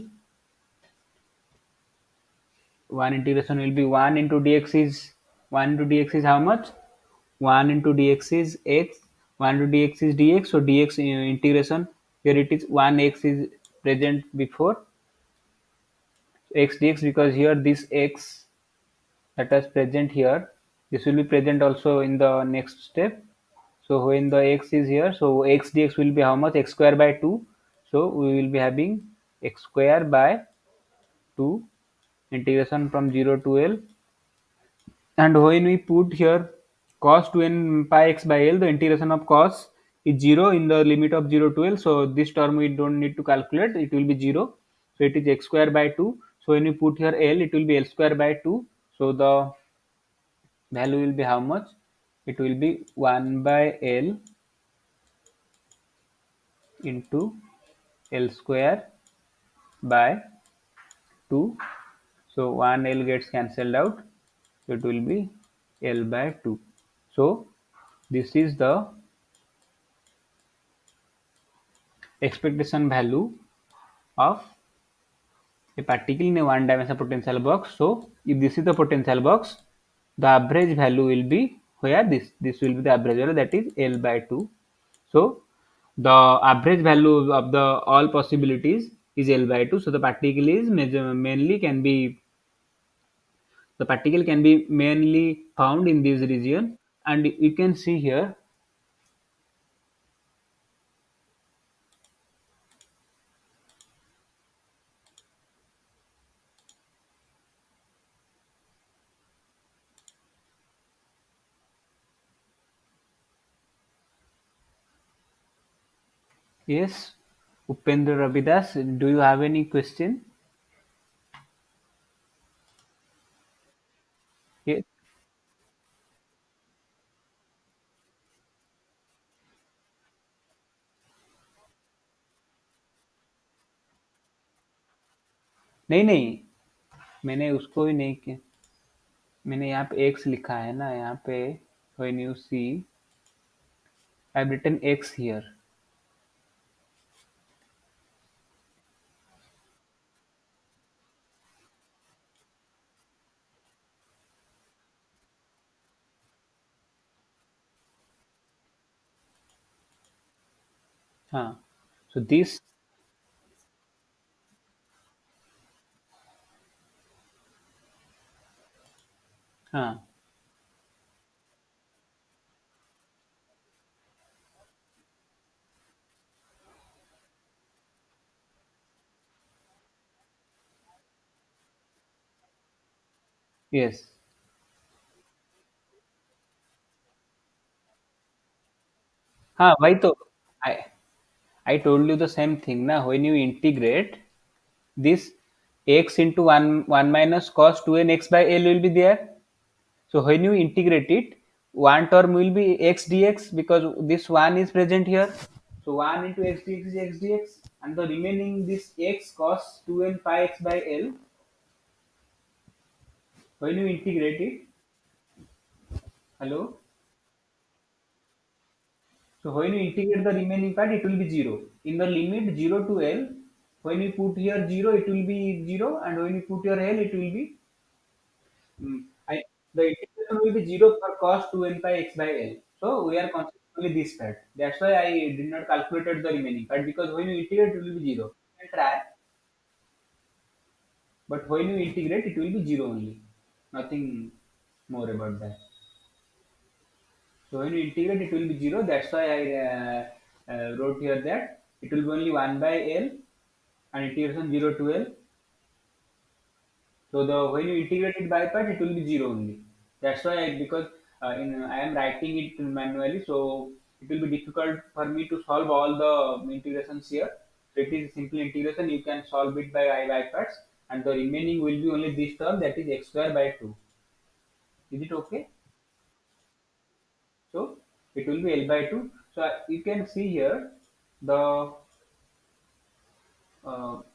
1 integration will be 1 into dx is 1 into dx is how much? 1 into dx is x. 1 into dx is dx. So dx integration, here it is 1x is present before x dx, because here this x that is present here, this will be present also in the next step. So when the x is here, so x dx will be how much? X square by 2. So we will be having x square by 2 integration from 0 to L. And when we put here cos 2n pi x by L, the integration of cos is 0 in the limit of 0 to L. So this term we don't need to calculate, it will be 0. So it is x square by 2. So when we put here L, it will be L square by 2. So the value will be how much? It will be 1 by L into L square by 2. So 1 L gets cancelled out. So it will be L by 2. So this is the expectation value of a particle in a one dimensional potential box. So if this is the potential box, the average value will be where this will be the average value, that is L by 2. So the average value of the all possibilities is L by 2. So the particle is mainly can be, the particle can be mainly found in this region, and you can see here Yes, Upendra Ravidas, do you have any question? Yes. नहीं नहीं, मैंने उसको ही नहीं किया। मैंने यहाँ पे x लिखा है ना यहाँ पे। When you see, I have written x here. हाँ, सो दिस। हाँ। यस। हाँ, वही तो। I I told you the same thing ना, when you integrate this x into 1 minus cos 2n x by L will be there. So when you integrate it, one term will be x dx because this 1 is present here. So 1 into x dx is x dx, and the remaining this x cos 2n pi x by L, when you integrate it, hello? So when you integrate the remaining part, it will be 0. In the limit 0 to L, when you put here 0, it will be 0, and when you put your L, it will be. I, the integration will be 0 for cos 2n pi x by L. So we are considering only this part. That's why I did not calculate the remaining part, because when you integrate, it will be 0. You can try, but when you integrate, it will be 0 only. Nothing more about that. So when you integrate, it will be 0. That's why I wrote here that it will be only 1 by L, and integration 0 to L. So the when you integrate it by part, it will be 0 only. That's why because I am writing it manually, so it will be difficult for me to solve all the integrations here. So it is simple integration. You can solve it by I by parts, and the remaining will be only this term, that is x square by 2. Is it okay? So it will be L by 2. So you can see here the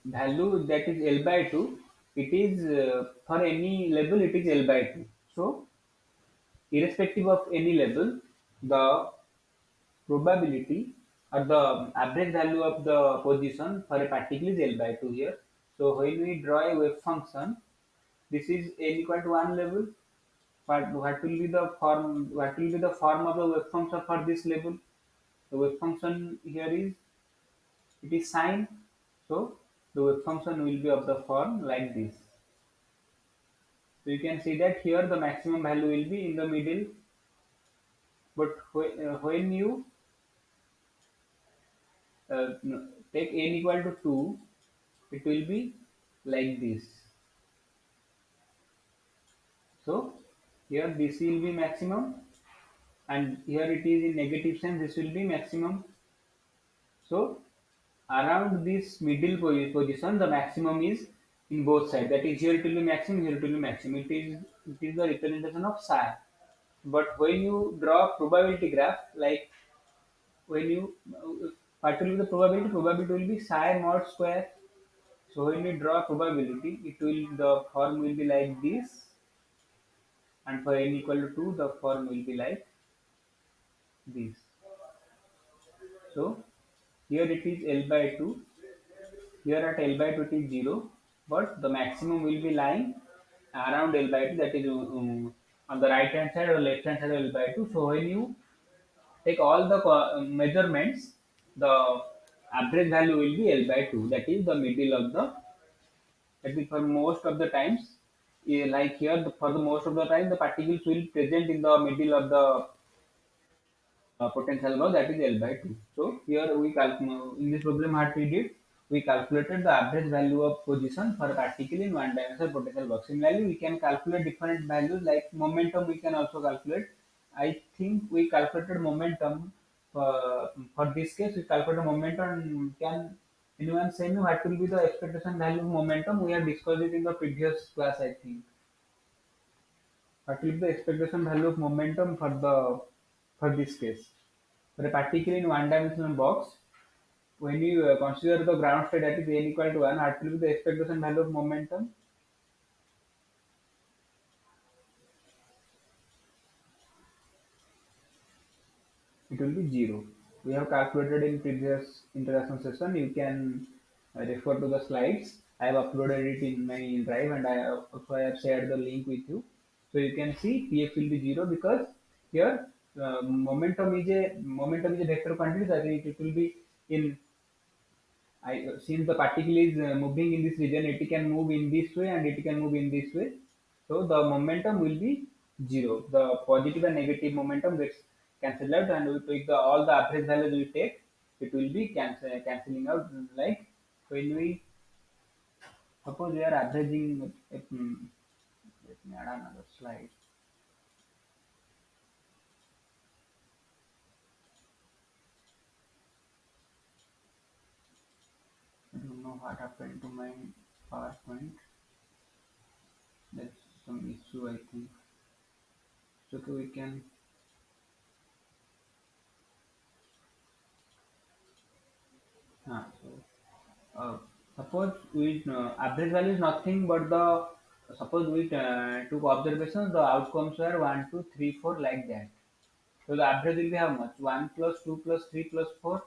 value that is L by 2. It is for any level, it is L by 2. So irrespective of any level, the probability or the average value of the position for a particle is L by 2 here. So when we draw a wave function, this is n equal to 1 level. But what will be the form? What will be the form of the wave function for this level? The wave function here is, it is sine. So the wave function will be of the form like this. So you can see that here the maximum value will be in the middle. But when you no, take n equal to 2, it will be like this. So here this will be maximum, and here it is in negative sense, this will be maximum. So around this middle position, the maximum is in both sides. That is, here it will be maximum, here it will be maximum. It is the representation of psi. But when you draw probability graph, like when you what will be the probability will be psi mod square. So when you draw probability, it will the form will be like this, and for n equal to 2, the form will be like this. So here it is L by 2. Here at L by 2 it is 0, but the maximum will be lying around L by 2, that is on the right hand side or left hand side of L by 2. So when you take all the measurements, the average value will be L by 2, that is the middle of the, that is for most of the times. Like here, for the most of the time, the particles will present in the middle of the potential box, that is L by 2. So here we in this problem what we did, we calculated the average value of position for a particle in one dimensional potential box. Similarly, we can calculate different values like momentum. We can also calculate. I think we calculated momentum For this case, we calculate the momentum. Can anyone say me what will be the expectation value of momentum? We have discussed it in the previous class, I think. What will be the expectation value of momentum for this case? For a particle in one-dimensional box, when you consider the ground state that is n equal to 1, what will be the expectation value of momentum? It will be 0. We have calculated in previous introduction session. You can refer to the slides. I have uploaded it in my drive, and I have shared the link with you. So you can see Px will be 0 because here momentum is a vector quantity. So I think it will be in since the particle is moving in this region, it can move in this way and it can move in this way. So the momentum will be 0. The positive and negative momentum gets cancelled out, and we take all the average values we take, it will be cancelling out. Like when we suppose we are averaging, let me add another slide. I don't know what happened to my PowerPoint. There's some issue, I think. So okay, we can. So uh, suppose we average value is nothing but the suppose we took observations, the outcomes were 1 2 3 4 like that. So the average will be how much? 1 plus 2 plus 3 plus 4,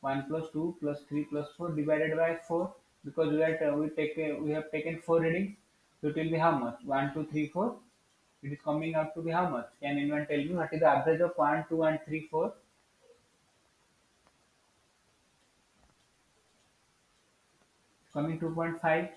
1 plus 2 plus 3 plus 4 divided by 4, because we have taken 4 readings. So it will be how much? 1 2 3 4. It is coming out to be how much? Can anyone tell me what is the average of 1 2 and 3 4? Coming 2.5.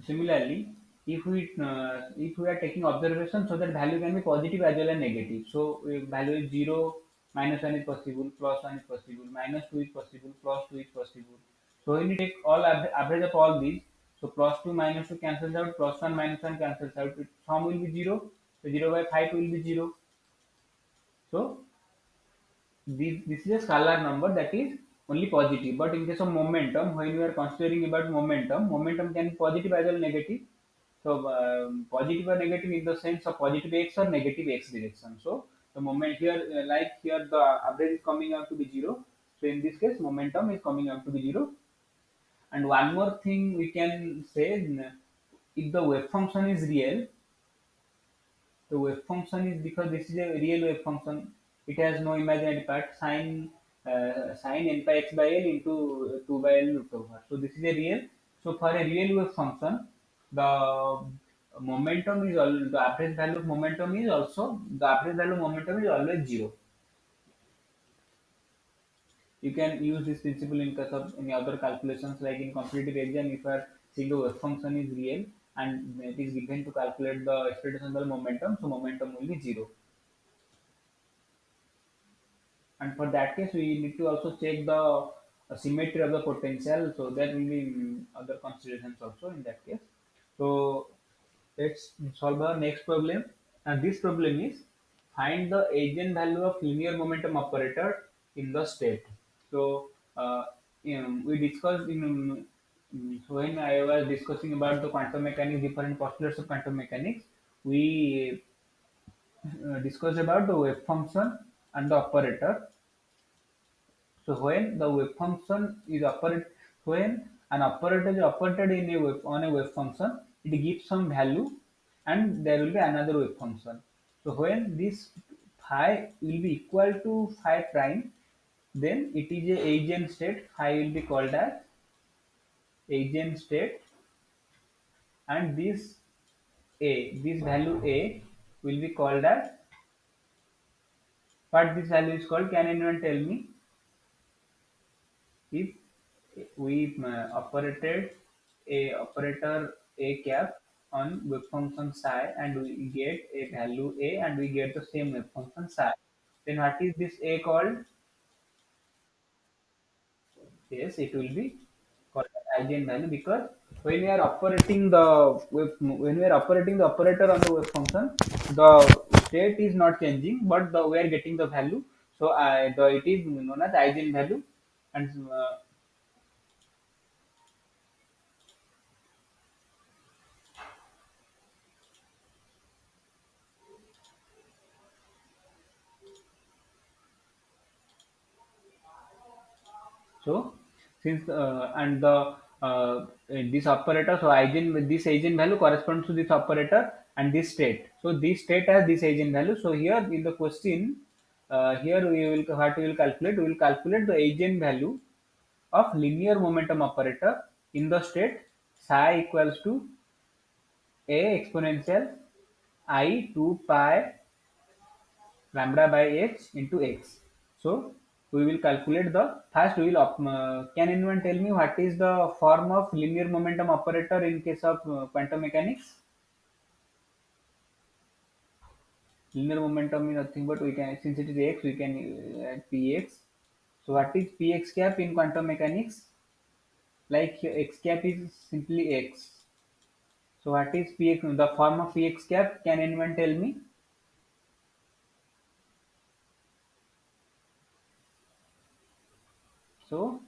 Similarly, if we are taking observation, so that value can be positive as well as negative. So if value is 0, minus 1 is possible, plus 1 is possible, minus 2 is possible, plus 2 is possible. So when you take all average of all these, so plus 2 minus 2 cancels out, plus 1 minus 1 cancels out. Sum will be 0. So 0 by 5 will be 0. So this is a scalar number that is only positive. But in case of momentum, when we are considering about momentum can be positive as well as negative. So positive or negative in the sense of positive x or negative x direction. So the moment here, like here, the average is coming out to be 0. So in this case, momentum is coming out to be 0. And one more thing we can say, if the wave function is real, the wave function is, because this is a real wave function, it has no imaginary part. Sine n pi x by l into 2 by l root over. So this is a real. So for a real wave function, the momentum is all, the average value of momentum is also, the average value of momentum is always 0. You can use this principle in case of any other calculations, like in competitive exam, if you are seeing the wave function is real and it is given to calculate the expectation momentum, so momentum will be 0. And for that case, we need to also check the symmetry of the potential. So there will be other considerations also in that case. So let's solve our next problem. And this problem is, find the eigenvalue of linear momentum operator in the state. So we discussed so when I was discussing about the quantum mechanics, different postulates of quantum mechanics, we discussed about the wave function and the operator. So when the wave function is when an operator is operated in a wave, on a wave function, it gives some value, and there will be another wave function. So when this phi will be equal to phi prime, then it is a eigen state. Phi will be called as eigen state, and this value a will be called as, what this value is called? Can anyone tell me? If we operated a operator a cap on wave function psi, and we get a value a, and we get the same wave function psi, then what is this a called? Yes, it will be called eigenvalue, because when we are operating the when we are operating the operator on the wave function, the state is not changing, but we are getting the value. So it is known as eigenvalue. And so since and the this operator, so this eigenvalue corresponds to this operator and this state. So this state has this eigenvalue. So here in the question, here we will what we will calculate. We will calculate the eigenvalue of linear momentum operator in the state psi equals to a exponential I 2 pi lambda by h into x. So we will calculate the first. We will can anyone tell me what is the form of linear momentum operator in case of quantum mechanics? Linear momentum is nothing but we can, since it is x, we can add px. So what is px cap in quantum mechanics? Like x cap is simply x. So what is px? The form of px cap? Can anyone tell me? So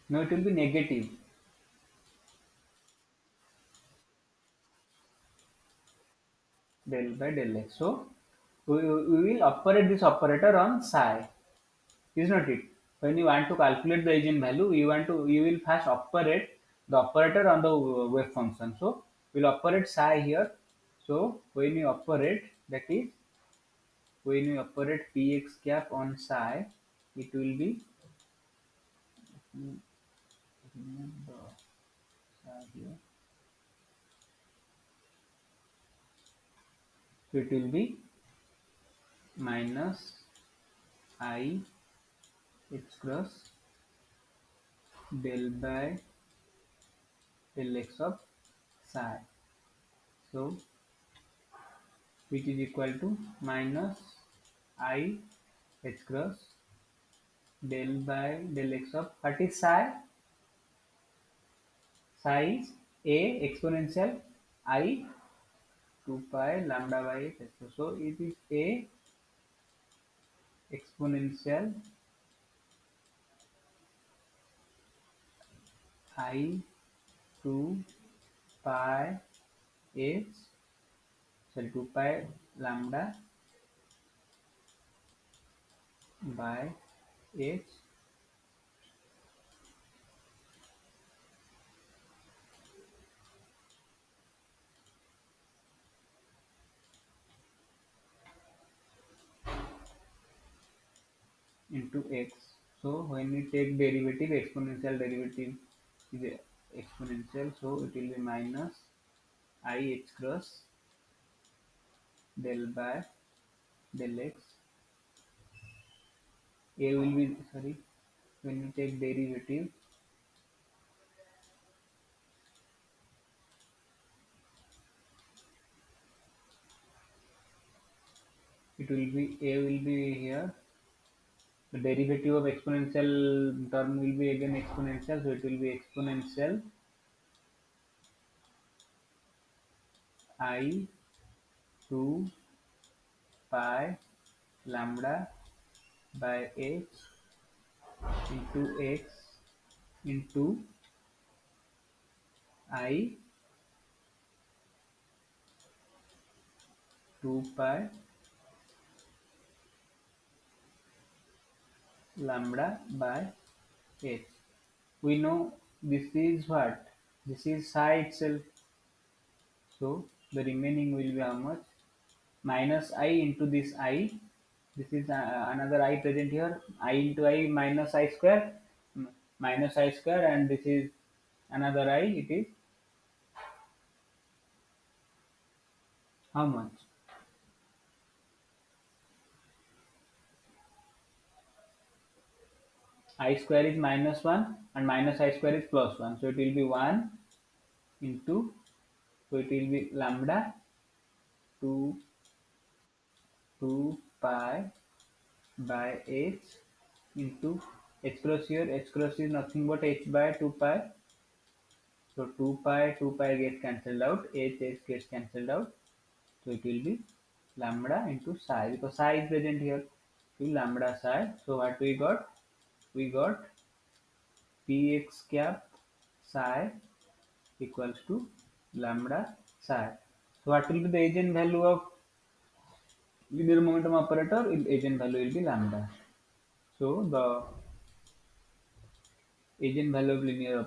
no, it will be negative del by del x. So we will operate this operator on psi, is not it? When you want to calculate the eigenvalue, you will first operate the operator on the wave function. So we'll operate psi here. So when you operate, that is when you operate px cap on psi, it will be remove the psi here. So it will be minus I x cross del by del x of psi. So which is equal to minus I h cross del by del x of what is psi? Psi is a exponential I 2 pi lambda by h. So it is a exponential I 2 pi h, sorry, 2 pi lambda by h into x. So when we take derivative, exponential derivative is exponential, so it will be minus I h cross del by del x. A will be, sorry, when we take derivative, it will be, a will be here, the derivative of exponential term will be again exponential, so it will be exponential I 2 pi lambda by h into x into I 2 pi lambda by h. We know this is what? This is psi itself. So the remaining will be how much? Minus I into this I. This is another I present here. I into I minus I square. Minus I square, and this is another I. It is how much? I square is minus 1 and minus I square is plus 1. So it will be 1 into, so it will be lambda 2 2 pi by h into h cross here. H cross is nothing but h by 2 pi. So 2 pi gets cancelled out. H gets cancelled out. So it will be lambda into psi, because psi is present here. To lambda psi. So what we got? We got px cap psi equals to lambda psi. So what will be the eigenvalue of linear momentum operator? Eigenvalue will be lambda. So the eigenvalue of linear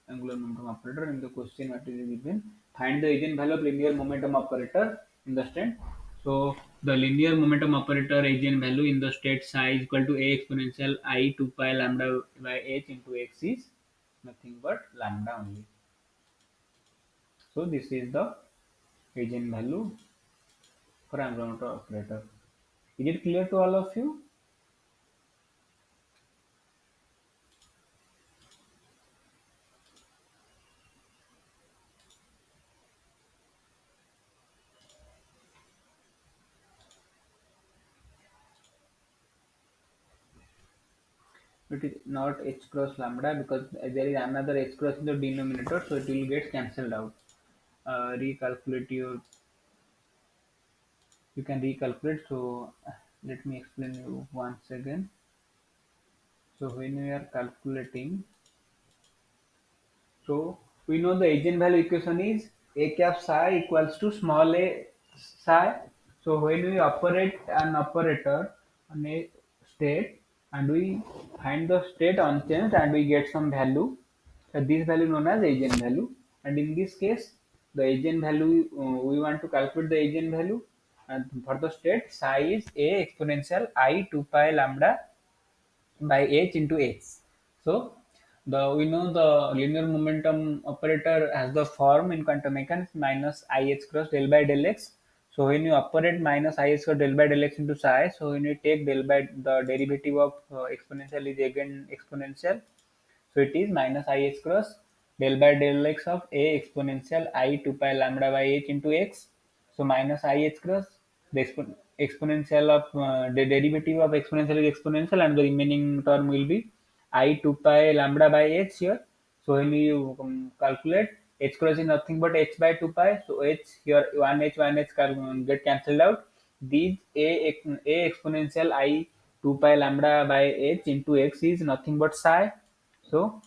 angular momentum operator in the question what is given. Find the eigenvalue of linear momentum operator in the state. So the linear momentum operator eigenvalue in the state psi is equal to a exponential I 2 pi lambda by h into x is nothing but lambda only. So this is the eigenvalue for angular momentum operator. Is it clear to all of you? It is not h cross lambda because there is another h cross in the denominator, so it will get cancelled out. Recalculate your, you can recalculate. So let me explain you once again. So when we are calculating, so we know the eigenvalue equation is a cap psi equals to small a psi. So when we operate an operator on a state and we find the state unchanged and we get some value, so this value known as eigenvalue. And in this case, the eigenvalue we want to calculate the eigenvalue, and for the state psi is a exponential I 2 pi lambda by h into x. So the we know the linear momentum operator has the form in quantum mechanics minus I h cross del by del x. So when you operate minus I h cross del by del x into psi, so when you take del by the derivative of exponential is again exponential. So it is minus I h cross del by del x of a exponential I 2 pi lambda by h into x. So minus I h cross the exponential of the derivative of exponential is exponential, and the remaining term will be I 2 pi lambda by h here. So when you calculate, h cross is nothing but h by 2 pi. So h here 1h get cancelled out. These a exponential I 2 pi lambda by h into x is nothing but psi. So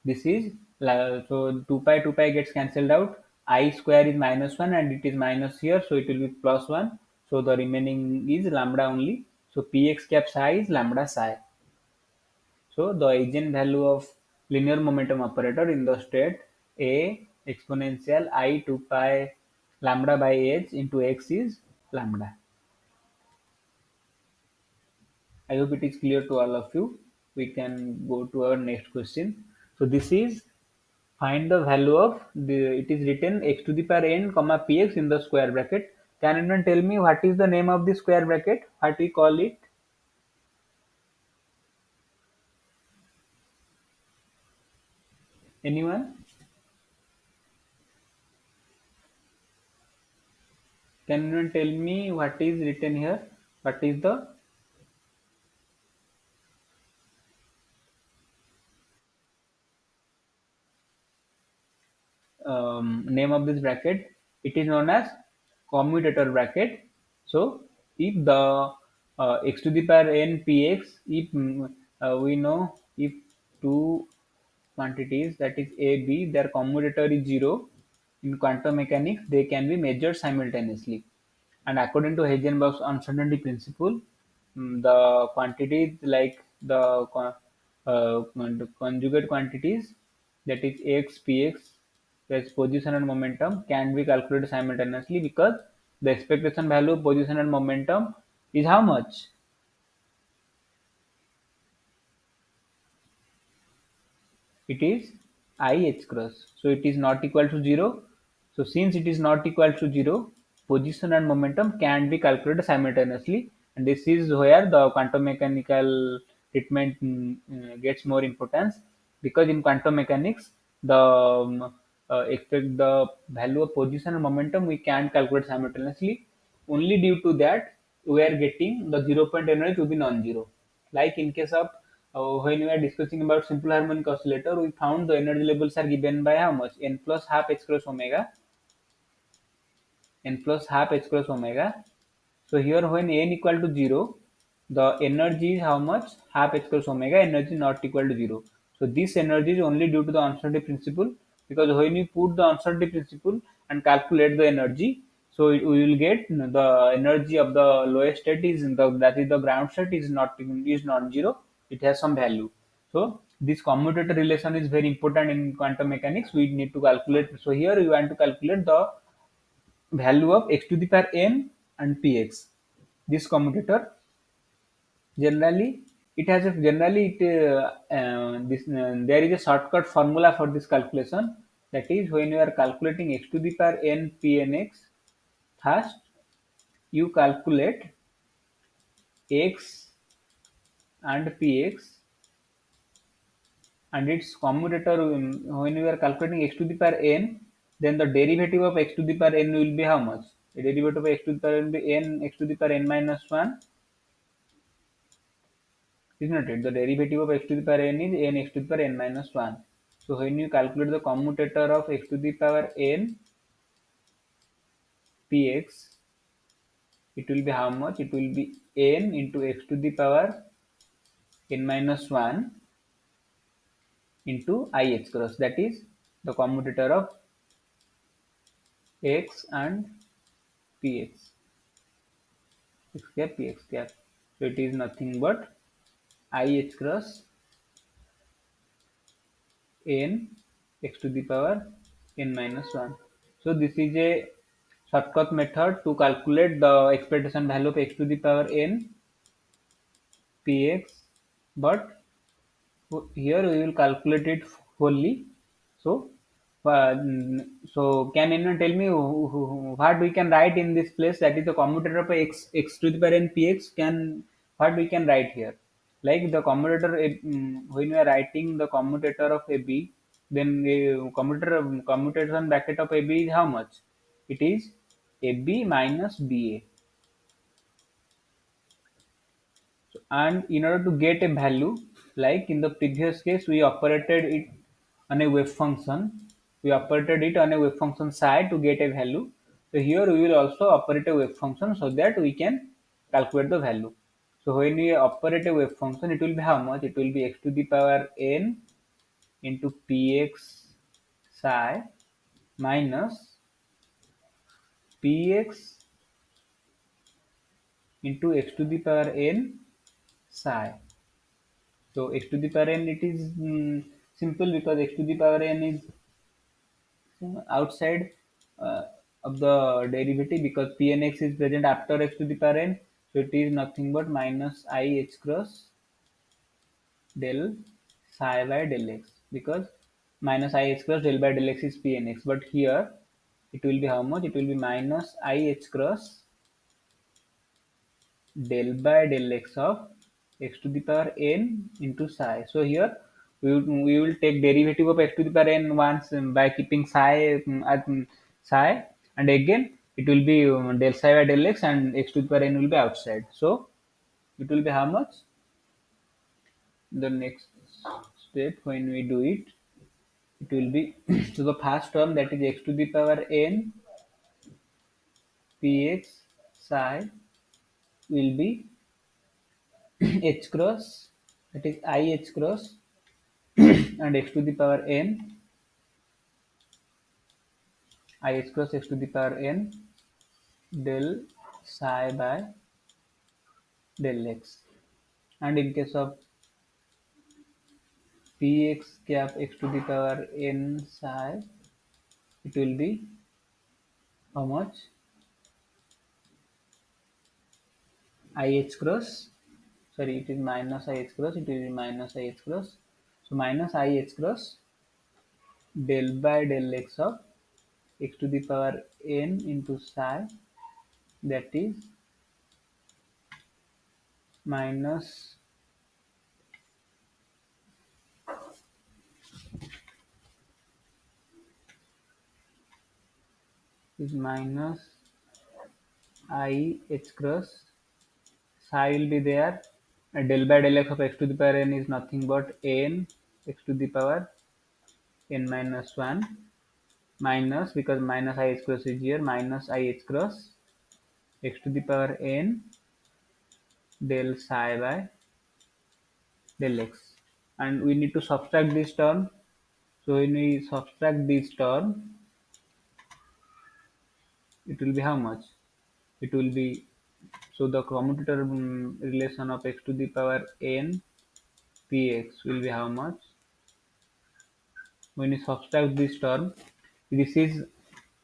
this is so 2 pi gets cancelled out. I square is minus 1 and it is minus here, so it will be plus 1. So the remaining is lambda only. So px cap psi is lambda psi. So the eigenvalue of linear momentum operator in the state a exponential I 2 pi lambda by h into x is lambda. I hope it is clear to all of you. We can go to our next question. So this is find the value of the, it is written x to the power n comma px in the square bracket. Can anyone tell me what is the name of the square bracket? What we call it? Anyone? Can anyone tell me what is written here? What is the name of this bracket? It is known as commutator bracket. So if the x to the power n px, if we know if two quantities, that is a b, their commutator is 0 in quantum mechanics, they can be measured simultaneously. And according to Heisenberg's uncertainty principle, the quantities like the conjugate quantities, that is x px, that's position and momentum, can be calculated simultaneously because the expectation value of position and momentum is how much? It is I h cross. So it is not equal to 0. So since it is not equal to 0, position and momentum can be calculated simultaneously. And this is where the quantum mechanical treatment gets more importance, because in quantum mechanics, the expect the value of position and momentum we can calculate simultaneously. Only due to that, we are getting the 0 point energy to be non-zero. Like in case of when we are discussing about simple harmonic oscillator, we found the energy levels are given by how much? N plus half h cross omega. n plus half h cross omega. So here when n equal to 0, the energy is how much? Half h cross omega, energy not equal to 0. So this energy is only due to the uncertainty principle, because when you put the uncertainty principle and calculate the energy, so we will get the energy of the lowest state is that is the ground state is not zero. It has some value. So this commutator relation is very important in quantum mechanics. We need to calculate. So here we want to calculate the value of x to the power n and px. This commutator generally it has a generally there is a shortcut formula for this calculation, that is when you are calculating x to the power n pnx, first you calculate x and px and its commutator. When you are calculating x to the power n, then the derivative of x to the power n will be how much? The derivative of x to the power n will be n x to the power n minus 1, is not it? The derivative of x to the power n is n x to the power n minus 1. So when you calculate the commutator of x to the power n px, it will be how much? It will be n into x to the power n minus 1 into ih cross, that is the commutator of x and px, x cap px cap. So it is nothing but ih cross n x to the power n minus 1. So this is a shortcut method to calculate the expectation value of x to the power n px, but here we will calculate it wholly. So so can anyone tell me what we can write in this place, that is the commutator of x to the power n px, can what we can write here? Like the commutator, when we are writing the commutator of ab, then the commutation bracket of ab is how much? It is ab minus ba. And in order to get a value, like in the previous case we operated it on a wave function, psi to get a value. So here we will also operate a wave function so that we can calculate the value. So when we operate a wave function, it will be how much? It will be x to the power n into px psi minus px into x to the power n psi. So x to the power n, it is simple, because x to the power n is outside uh, of the derivative, because p and x is present after x to the power n. So it is nothing but minus I h cross del psi by del x, because minus I h cross del by del x is p and x. But here it will be how much? It will be minus I h cross del by del x of x to the power n into psi. So here we will take derivative of x to the power n once by keeping psi at psi, and again it will be del psi by del x, and x to the power n will be outside. So it will be how much? The next step when we do it, it will be so the first term, that is x to the power n px psi, will be h cross, that is I h cross and x to the power n I h cross x to the power n del psi by del x. And in case of px cap x to the power n psi, it will be how much? I h cross, sorry, it is minus I h cross, it will be minus I h cross. So minus I h cross del by del x of x to the power n into psi, that is minus is minus I h cross, psi will be there, del by del x of x to the power n is nothing but n x to the power n minus 1 minus, because minus I h cross is here, minus I h cross x to the power n del psi by del x, and we need to subtract this term. So when we subtract this term, it will be how much? It will be, so the commutator relation of x to the power n px will be how much? When you subtract this term, this is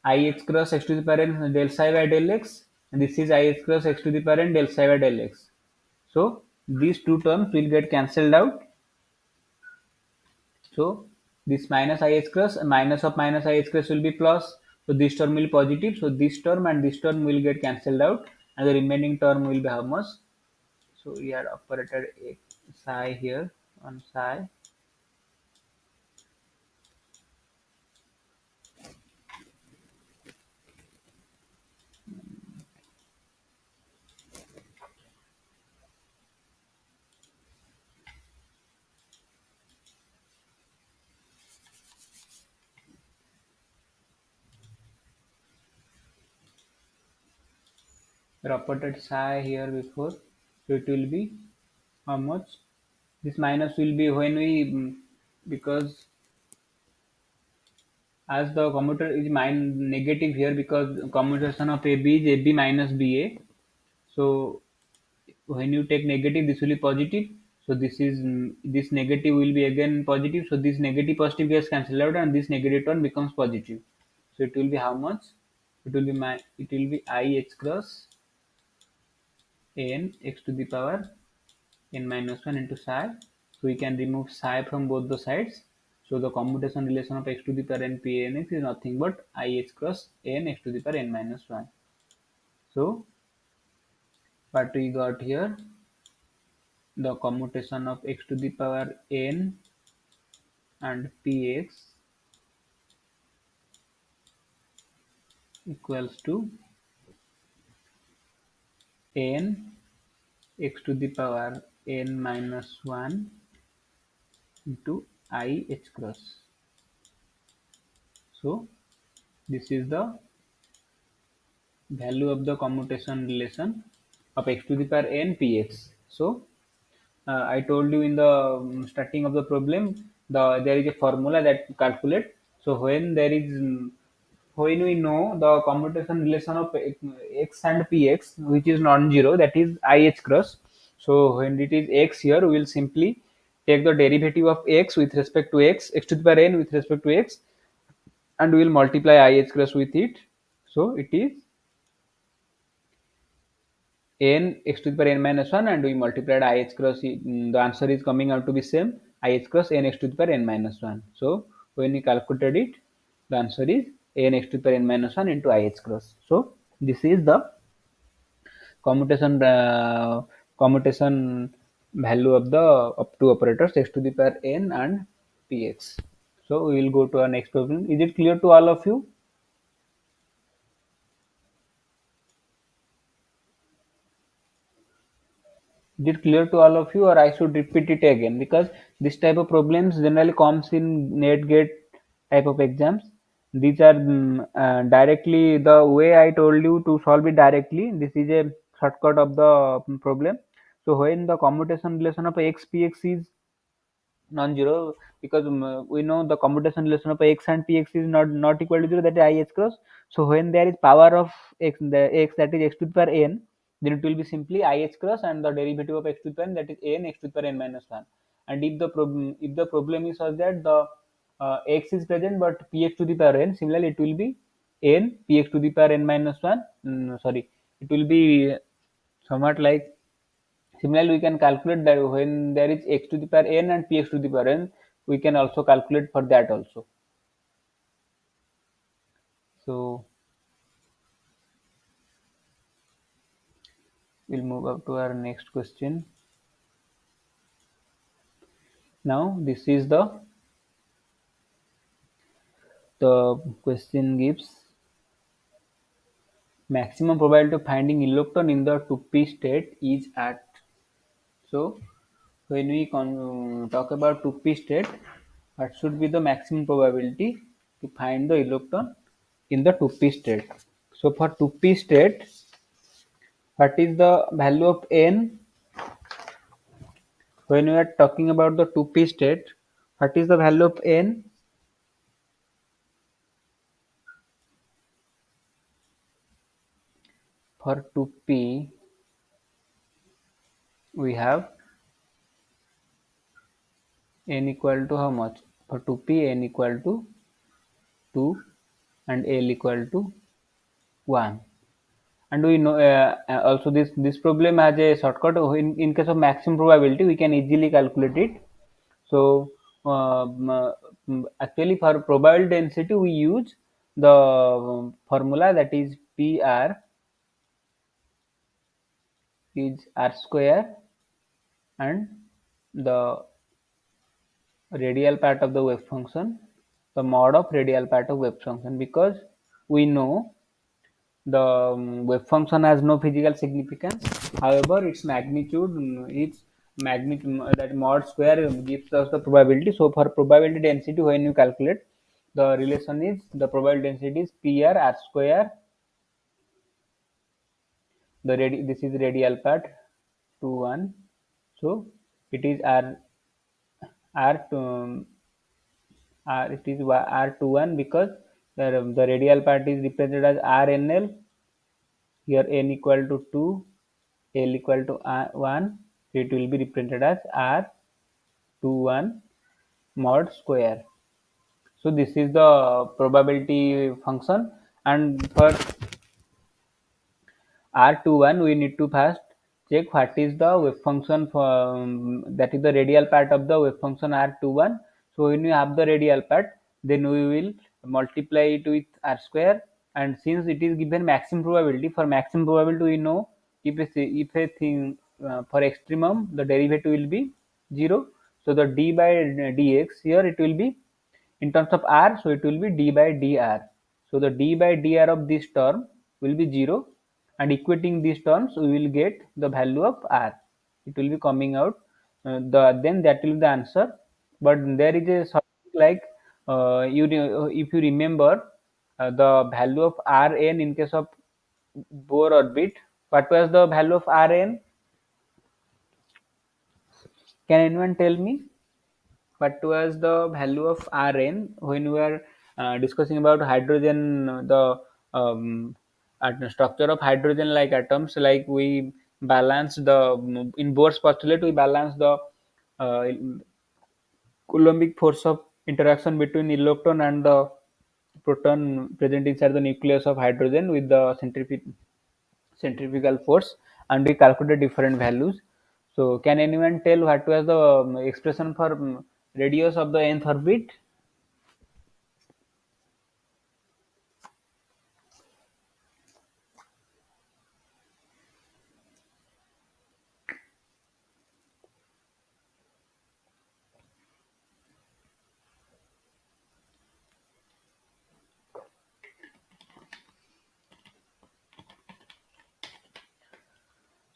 ih cross x to the power n del psi by del x, and this is ih cross x to the power n del psi by del x. So these two terms will get cancelled out. So this minus ih cross, minus of minus ih cross will be plus. So this term will be positive. So this term and this term will get cancelled out, and the remaining term will be how much? So we had operated a psi here on psi. We operated psi here before. So it will be how much? This minus will be when we, because as the commuter is negative here, because commutation of AB is AB minus BA. So when you take negative, this will be positive. So this is, this negative will be again positive. So this negative positive gets cancelled out, and this negative term becomes positive. So it will be how much? It will be I h cross n x to the power n minus 1 into psi. So we can remove psi from both the sides. So the commutation relation of x to the power n p n x is nothing but I h cross n x to the power n minus 1. So what we got here, the commutation of x to the power n and px equals to n x to the power n minus 1 into I h cross. So this is the value of the commutation relation of x to the power n px. So I told you in the starting of the problem, there is a formula that calculate. So when there is, when we know the commutation relation of x and px, which is non-zero, that is ih cross. So when it is x here, we will simply take the derivative of x with respect to x to the power n with respect to x, and we will multiply ih cross with it. So it is n x to the power n minus 1, and we multiplied ih cross, the answer is coming out to be same, ih cross n x to the power n minus 1. So when we calculated it, the answer is n x to the power n minus 1 into ih cross. So this is the commutation commutation value of the up two operators x to the power n and px. So we will go to our next problem. Is it clear to all of you? Is it clear to all of you, or I should repeat it again? Because this type of problems generally comes in net gate type of exams. These are directly the way I told you to solve it directly. This is a shortcut of the problem. So when the commutation relation of x px is non-zero, because we know the commutation relation of x and px is not equal to 0, that is ih cross. So when there is power of x, the x, that is x to the power n, then it will be simply ih cross and the derivative of x to the power n, that is n x to the power n minus 1. And if the problem is such that the x is present but px to the power n, similarly it will be n px to the power n minus 1. Sorry, it will be somewhat like, similarly, we can calculate that when there is x to the power n and px to the power n, we can also calculate for that also. So we'll move up to our next question. Now this is the question gives maximum probability of finding electron in the 2p state is at. So when we talk about 2p state, what should be the maximum probability? to find the electron in the 2p state. So for 2p state, what is the value of n? When we are talking about the 2p state, what is the value of n? For 2p, we have n equal to how much? For 2p, n equal to 2 and L equal to 1. And we know also this problem has a shortcut. In case of maximum probability, we can easily calculate it. So actually for probability density, we use the formula, that is PR is R square and the radial part of the wave function, the mod of radial part of wave function, because we know the wave function has no physical significance. However, its magnitude, its magnitude, that mod square gives us the probability. So for probability density, when you calculate, the relation is the probability density is PR R square. This is radial part 2 1. So it is R to R, it is R21, because the radial part is represented as RNL. Here n equal to 2, L equal to 1. So it will be represented as R21 mod square. So this is the probability function, and for R21 we need to first check what is the wave function for that is the radial part of the wave function R21. So when we have the radial part, then we will multiply it with R square, and since it is given maximum probability, for maximum probability we know if a thing for extremum the derivative will be 0. So the d by dx here it will be in terms of r, so it will be d by dr. So the d by dr of this term will be 0, and equating these terms we will get the value of r. It will be coming out, then that will be the answer. But there is a something like, if you remember, the value of Rn in case of Bohr orbit, what was the value of Rn? Can anyone tell me? What was the value of Rn when we were discussing about hydrogen, the structure of hydrogen like atoms, like we balance the, in Bohr's postulate we balance the uh, Coulombic force of interaction between electron and the proton present inside the nucleus of hydrogen with the centrifugal force, and we calculate different values. So can anyone tell what was the expression for radius of the nth orbit?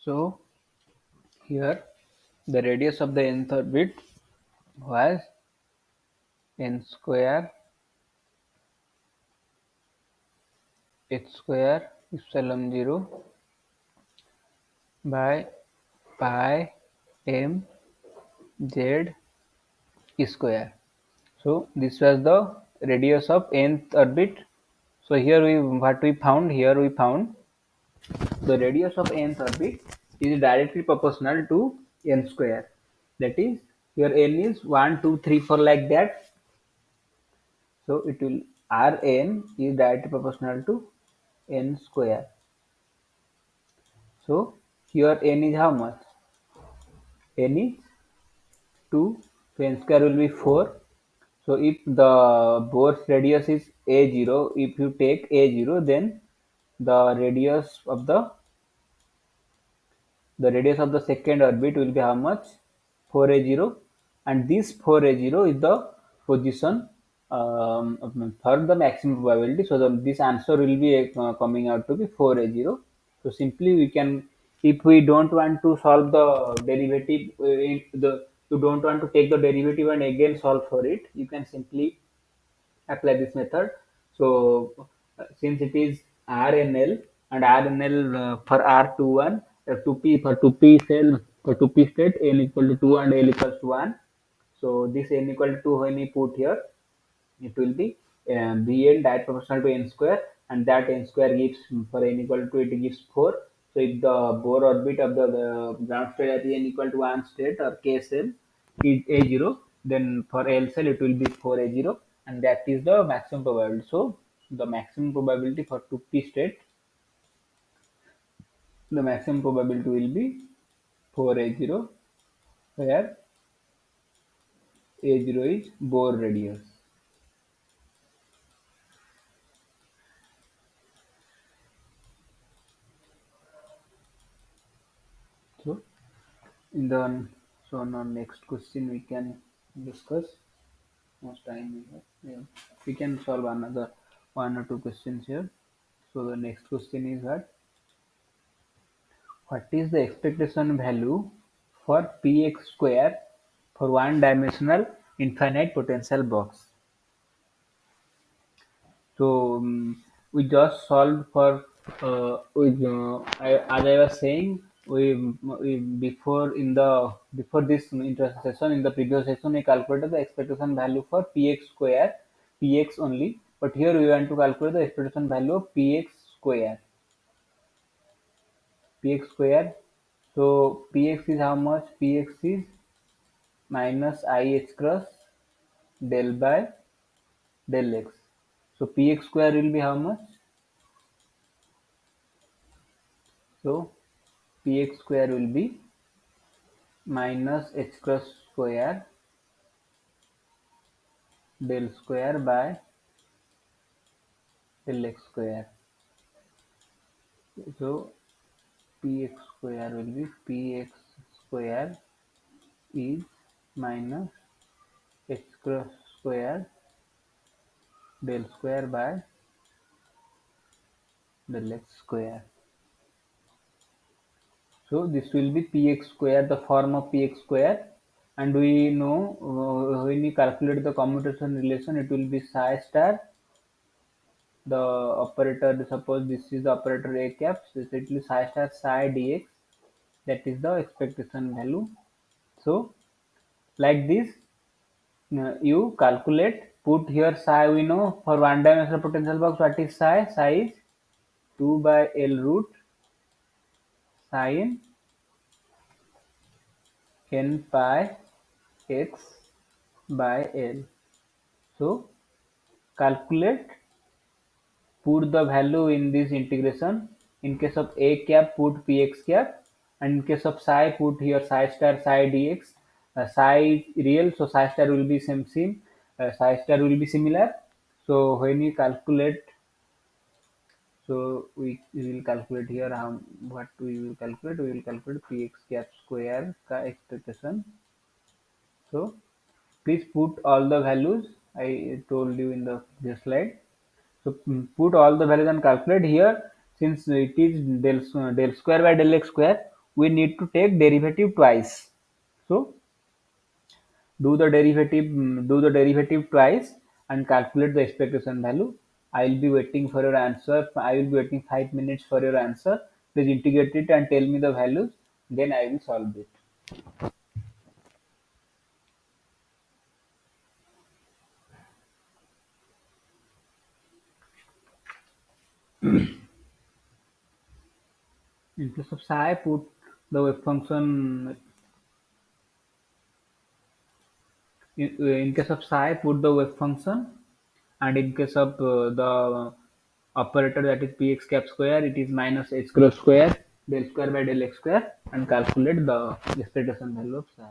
So here the radius of the nth orbit was n square h square epsilon 0 by pi m z square. So this was the radius of nth orbit. So here we found the radius of nth orbit is directly proportional to n square. That is, here n is 1, 2, 3, 4 like that. So it will, Rn is directly proportional to n square. So here n is how much? N is 2, so n square will be 4. So if the Bohr's radius is a0, if you take a0, then the radius of the second orbit will be how much? 4a0, and this 4a0 is the position for the maximum probability. So this answer will be coming out to be 4a0. So simply we can, if we don't want to solve the derivative, you don't want to take the derivative and again solve for it, you can simply apply this method. So since it is RNL and RNL for R21, 2p for 2p cell for 2p state n equal to 2 and l equals to 1. So this n equal to 2 when we put here, it will be Bn direct proportional to n square, and that n square gives for n equal to it gives 4. So if the Bohr orbit of the ground state at n equal to 1 state or k cell is a0, then for L cell it will be 4a0, and that is the maximum probability. So the maximum probability for 2p state, the maximum probability will be 4a0, where a0 is Bohr radius. So in the so now next question we can discuss. Much time we have. Yeah. We can solve another one or two questions here. So the next question is that what is the expectation value for px square for one dimensional infinite potential box? So we just solved for as I was saying, we before in the before this introduction session, in the previous session we calculated the expectation value for px square, px only, but here we want to calculate the expectation value of px square. So px is how much? Px is minus I h cross del by del x. So px square will be how much? So px square will be minus h cross square del square by del x square. So px square will be px square is minus h cross square del square by del x square. So this will be px square, the form of px square, and we know when we calculate the commutation relation, it will be psi star the operator. Suppose this is the operator a cap, so it will be psi star psi dx, that is the expectation value. So like this, you calculate, put here psi. We know for one dimensional potential box what is psi. Psi is 2 by L root sin n pi x by L. So calculate, put the value in this integration. In case of a cap, put px cap, and in case of psi, put here psi star psi dx. Psi is real, so psi star will be same. Psi star will be similar. So when we calculate, so we will calculate here how, what we will calculate. We will calculate px cap square ka expectation. So please put all the values I told you in the previous slide. So put all the values and calculate here. Since it is del square by del x square, we need to take derivative twice. So do the derivative twice and calculate the expectation value. I will be waiting for your answer. I will be waiting 5 minutes for your answer. Please integrate it and tell me the values. Then I will solve it. In case of psi, put the wave function. In case of psi, put the wave function, and in case of the operator, that is px cap square, it is minus h cross square del square by del x square, and calculate the expectation value of psi.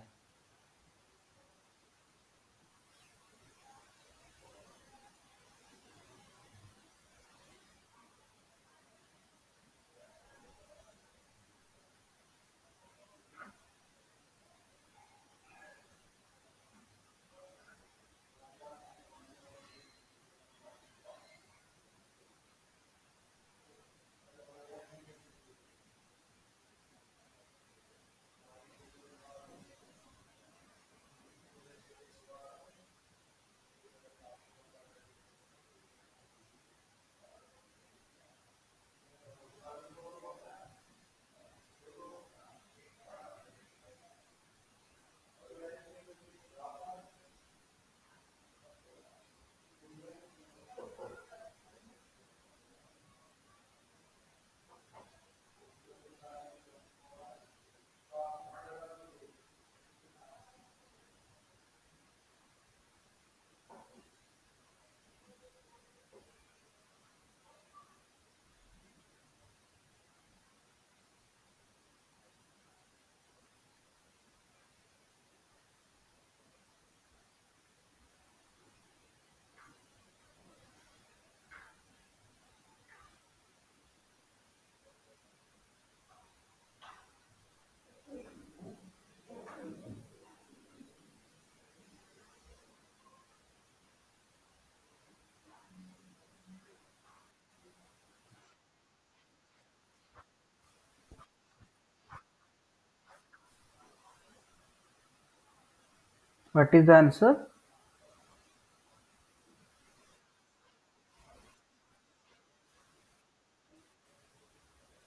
What is the answer?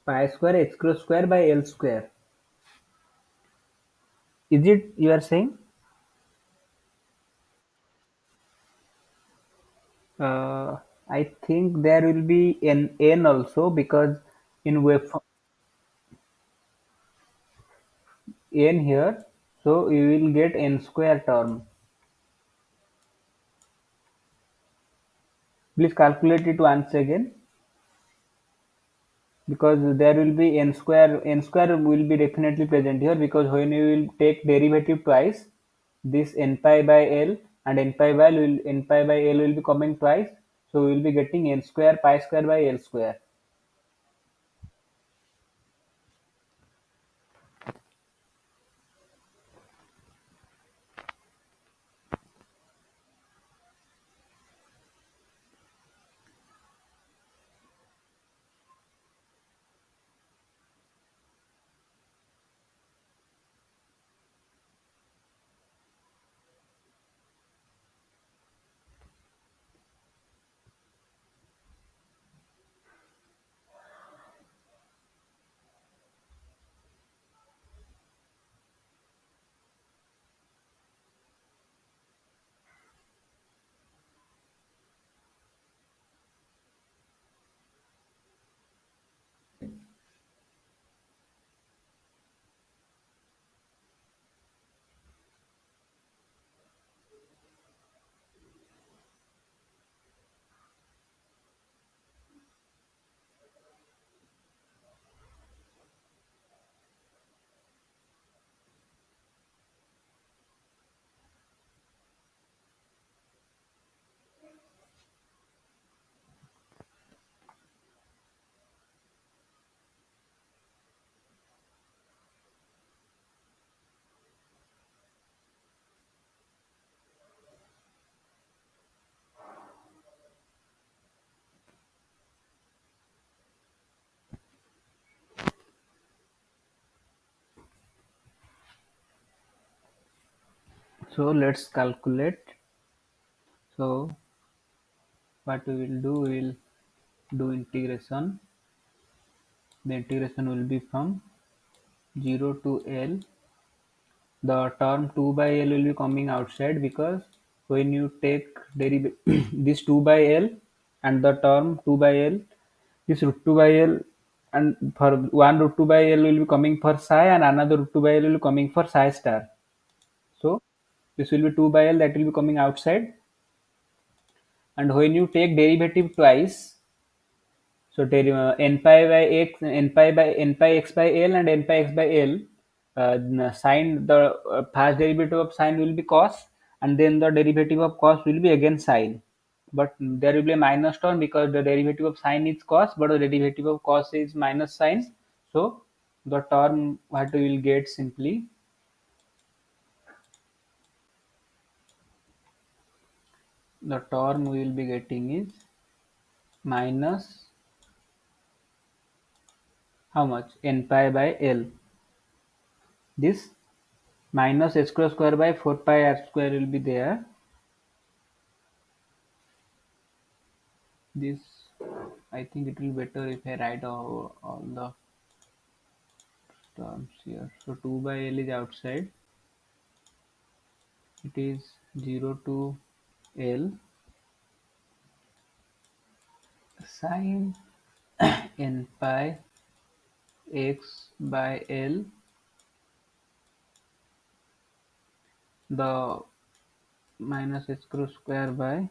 Pi square h cross square by L square. Is it you are saying? Uh, I think there will be an n also because in wave n here, so you will get n square term. Please calculate it once again because there will be n square will be definitely present here because when you will take derivative twice, this n pi by l and n pi by l will be coming twice, so we will be getting n square pi square by l square. So let's calculate. So what we will do, we will do integration. The integration will be from 0 to L. The term 2 by L will be coming outside because when you take this 2 by L and the term 2 by L, this root 2 by L, and for one root 2 by L will be coming for psi and another root 2 by L will be coming for psi star. So this will be 2 by L that will be coming outside, and when you take derivative twice, so n pi by x, n pi x by L and n pi x by L, sine the first derivative of sine will be cos, and then the derivative of cos will be again sine. But there will be a minus term because the derivative of sine is cos, but the derivative of cos is minus sine. So the term what we will get simply, the term we will be getting is minus how much, n pi by L. This minus h square square by 4 pi r square will be there. This, I think it will be better if I write all the terms here. So 2 by L is outside. It is 0 to L sine n pi x by L, the minus h cross square by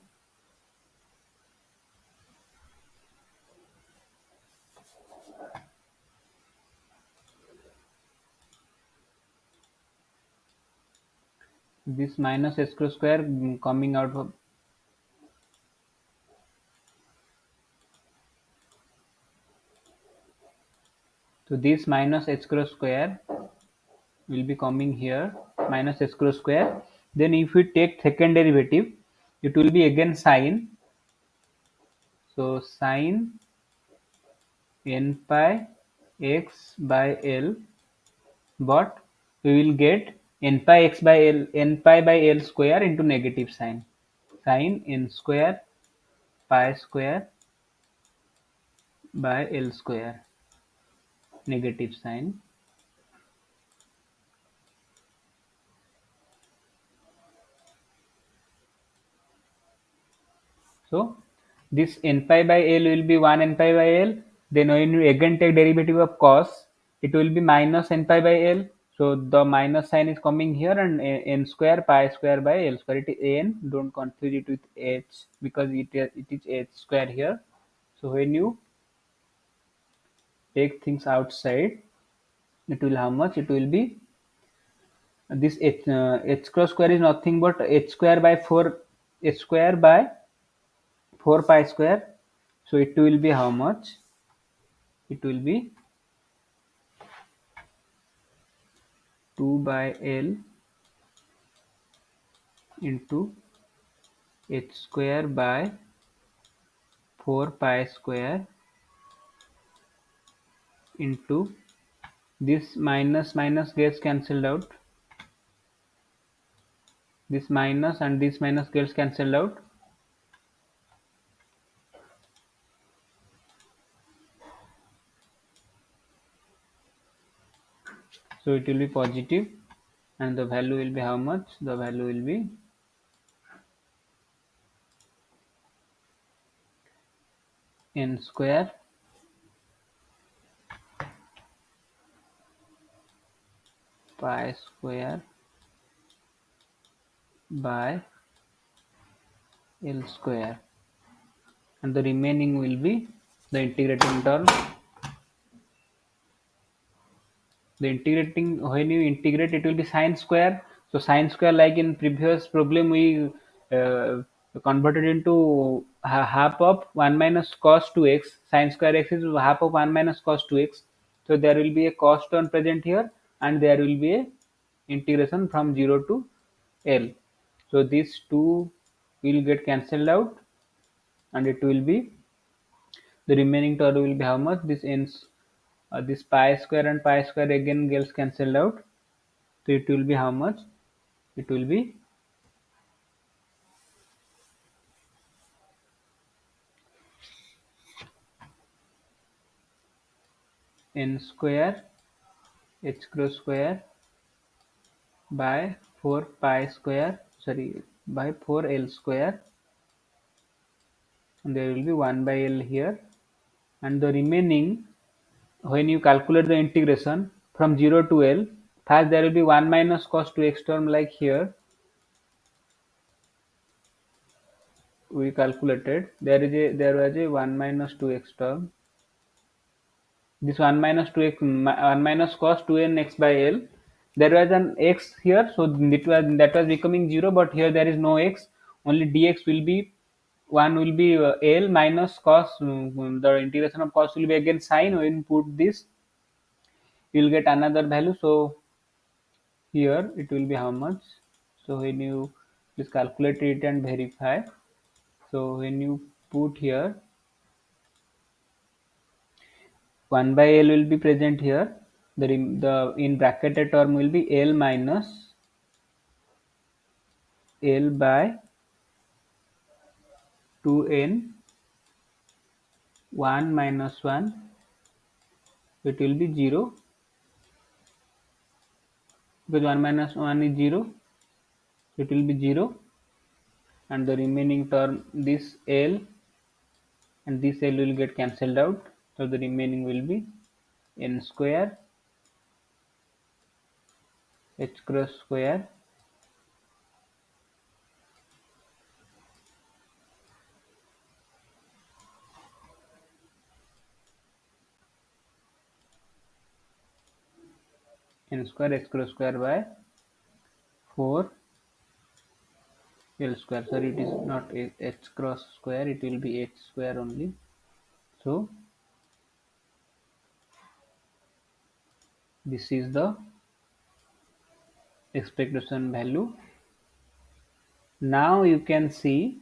this minus h cross square coming out of, so this minus h cross square will be coming here, minus h cross square. Then if we take second derivative, it will be again sine. So sine n pi x by L, but we will get n pi x by l, n pi by l square into negative sign, sin n square pi square by l square, negative sign. So this n pi by l will be 1 n pi by l. Then when you again take derivative of cos, it will be minus n pi by l. So the minus sign is coming here, and n square pi square by l square. It is n. Don't confuse it with h because it is h square here. So when you take things outside, it will how much? It will be this h cross square is nothing but h square by 4, h square by 4 pi square. So it will be how much? It will be 2 by L into h square by 4 pi square into this minus minus gets cancelled out. This minus and this minus gets cancelled out. So it will be positive, and the value will be how much? The value will be n square pi square by L square, and the remaining will be the integrating term. The integrating, when you integrate, it will be sine square. So sine square, like in previous problem, we converted into half of 1 minus cos 2x. Sine square x is half of 1 minus cos 2x. So there will be a cos term present here, and there will be a integration from 0 to L. So these two will get cancelled out, and it will be, the remaining term will be how much? This ends, this pi square and pi square again gets cancelled out. So it will be how much? It will be n square h cross square by 4 pi square, sorry, by 4 L square, and there will be 1 by L here, and the remaining, when you calculate the integration from 0 to L, first there will be 1 minus cos 2x term, like here we calculated, there was a 1 minus 2x term. This 1 minus 2x, 1 minus cos 2n x by L, there was an x here, so that was becoming 0, but here there is no x, only dx will be 1, will be L minus cos, the integration of cos will be again sine. When you put this, you will get another value. So here it will be how much? So when you please calculate it and verify. So when you put here, 1 by L will be present here. The in bracketed term will be L minus L by 2n 1 minus 1. It will be 0 because 1 minus 1 is 0. It will be 0, and the remaining term, this L and this L will get cancelled out. So the remaining will be n square h cross square n square h cross square by 4 L square. Sorry, it is not h cross square, it will be h square only. So this is the expectation value. Now you can see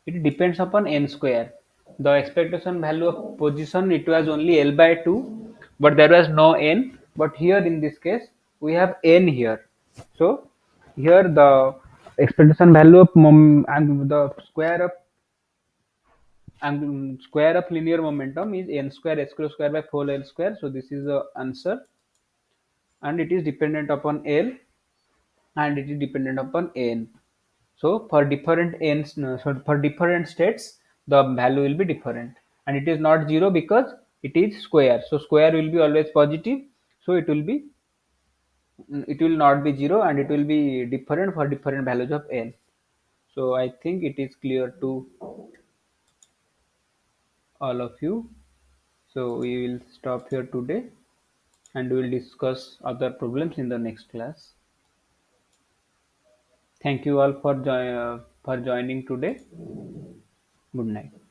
it depends upon n square. The expectation value of position, it was only L by 2, but there was no n. But here in this case we have n here. So here the expectation value of and the square of linear momentum is n square h square by 4 l square. So this is the answer, and it is dependent upon L and it is dependent upon n. So for different n's, no, so for different states, the value will be different, and it is not zero because it is square. So square will be always positive. So it will not be zero, and it will be different for different values of n. So I think it is clear to all of you. So we will stop here today, and we will discuss other problems in the next class. Thank you all for joining today. Good night.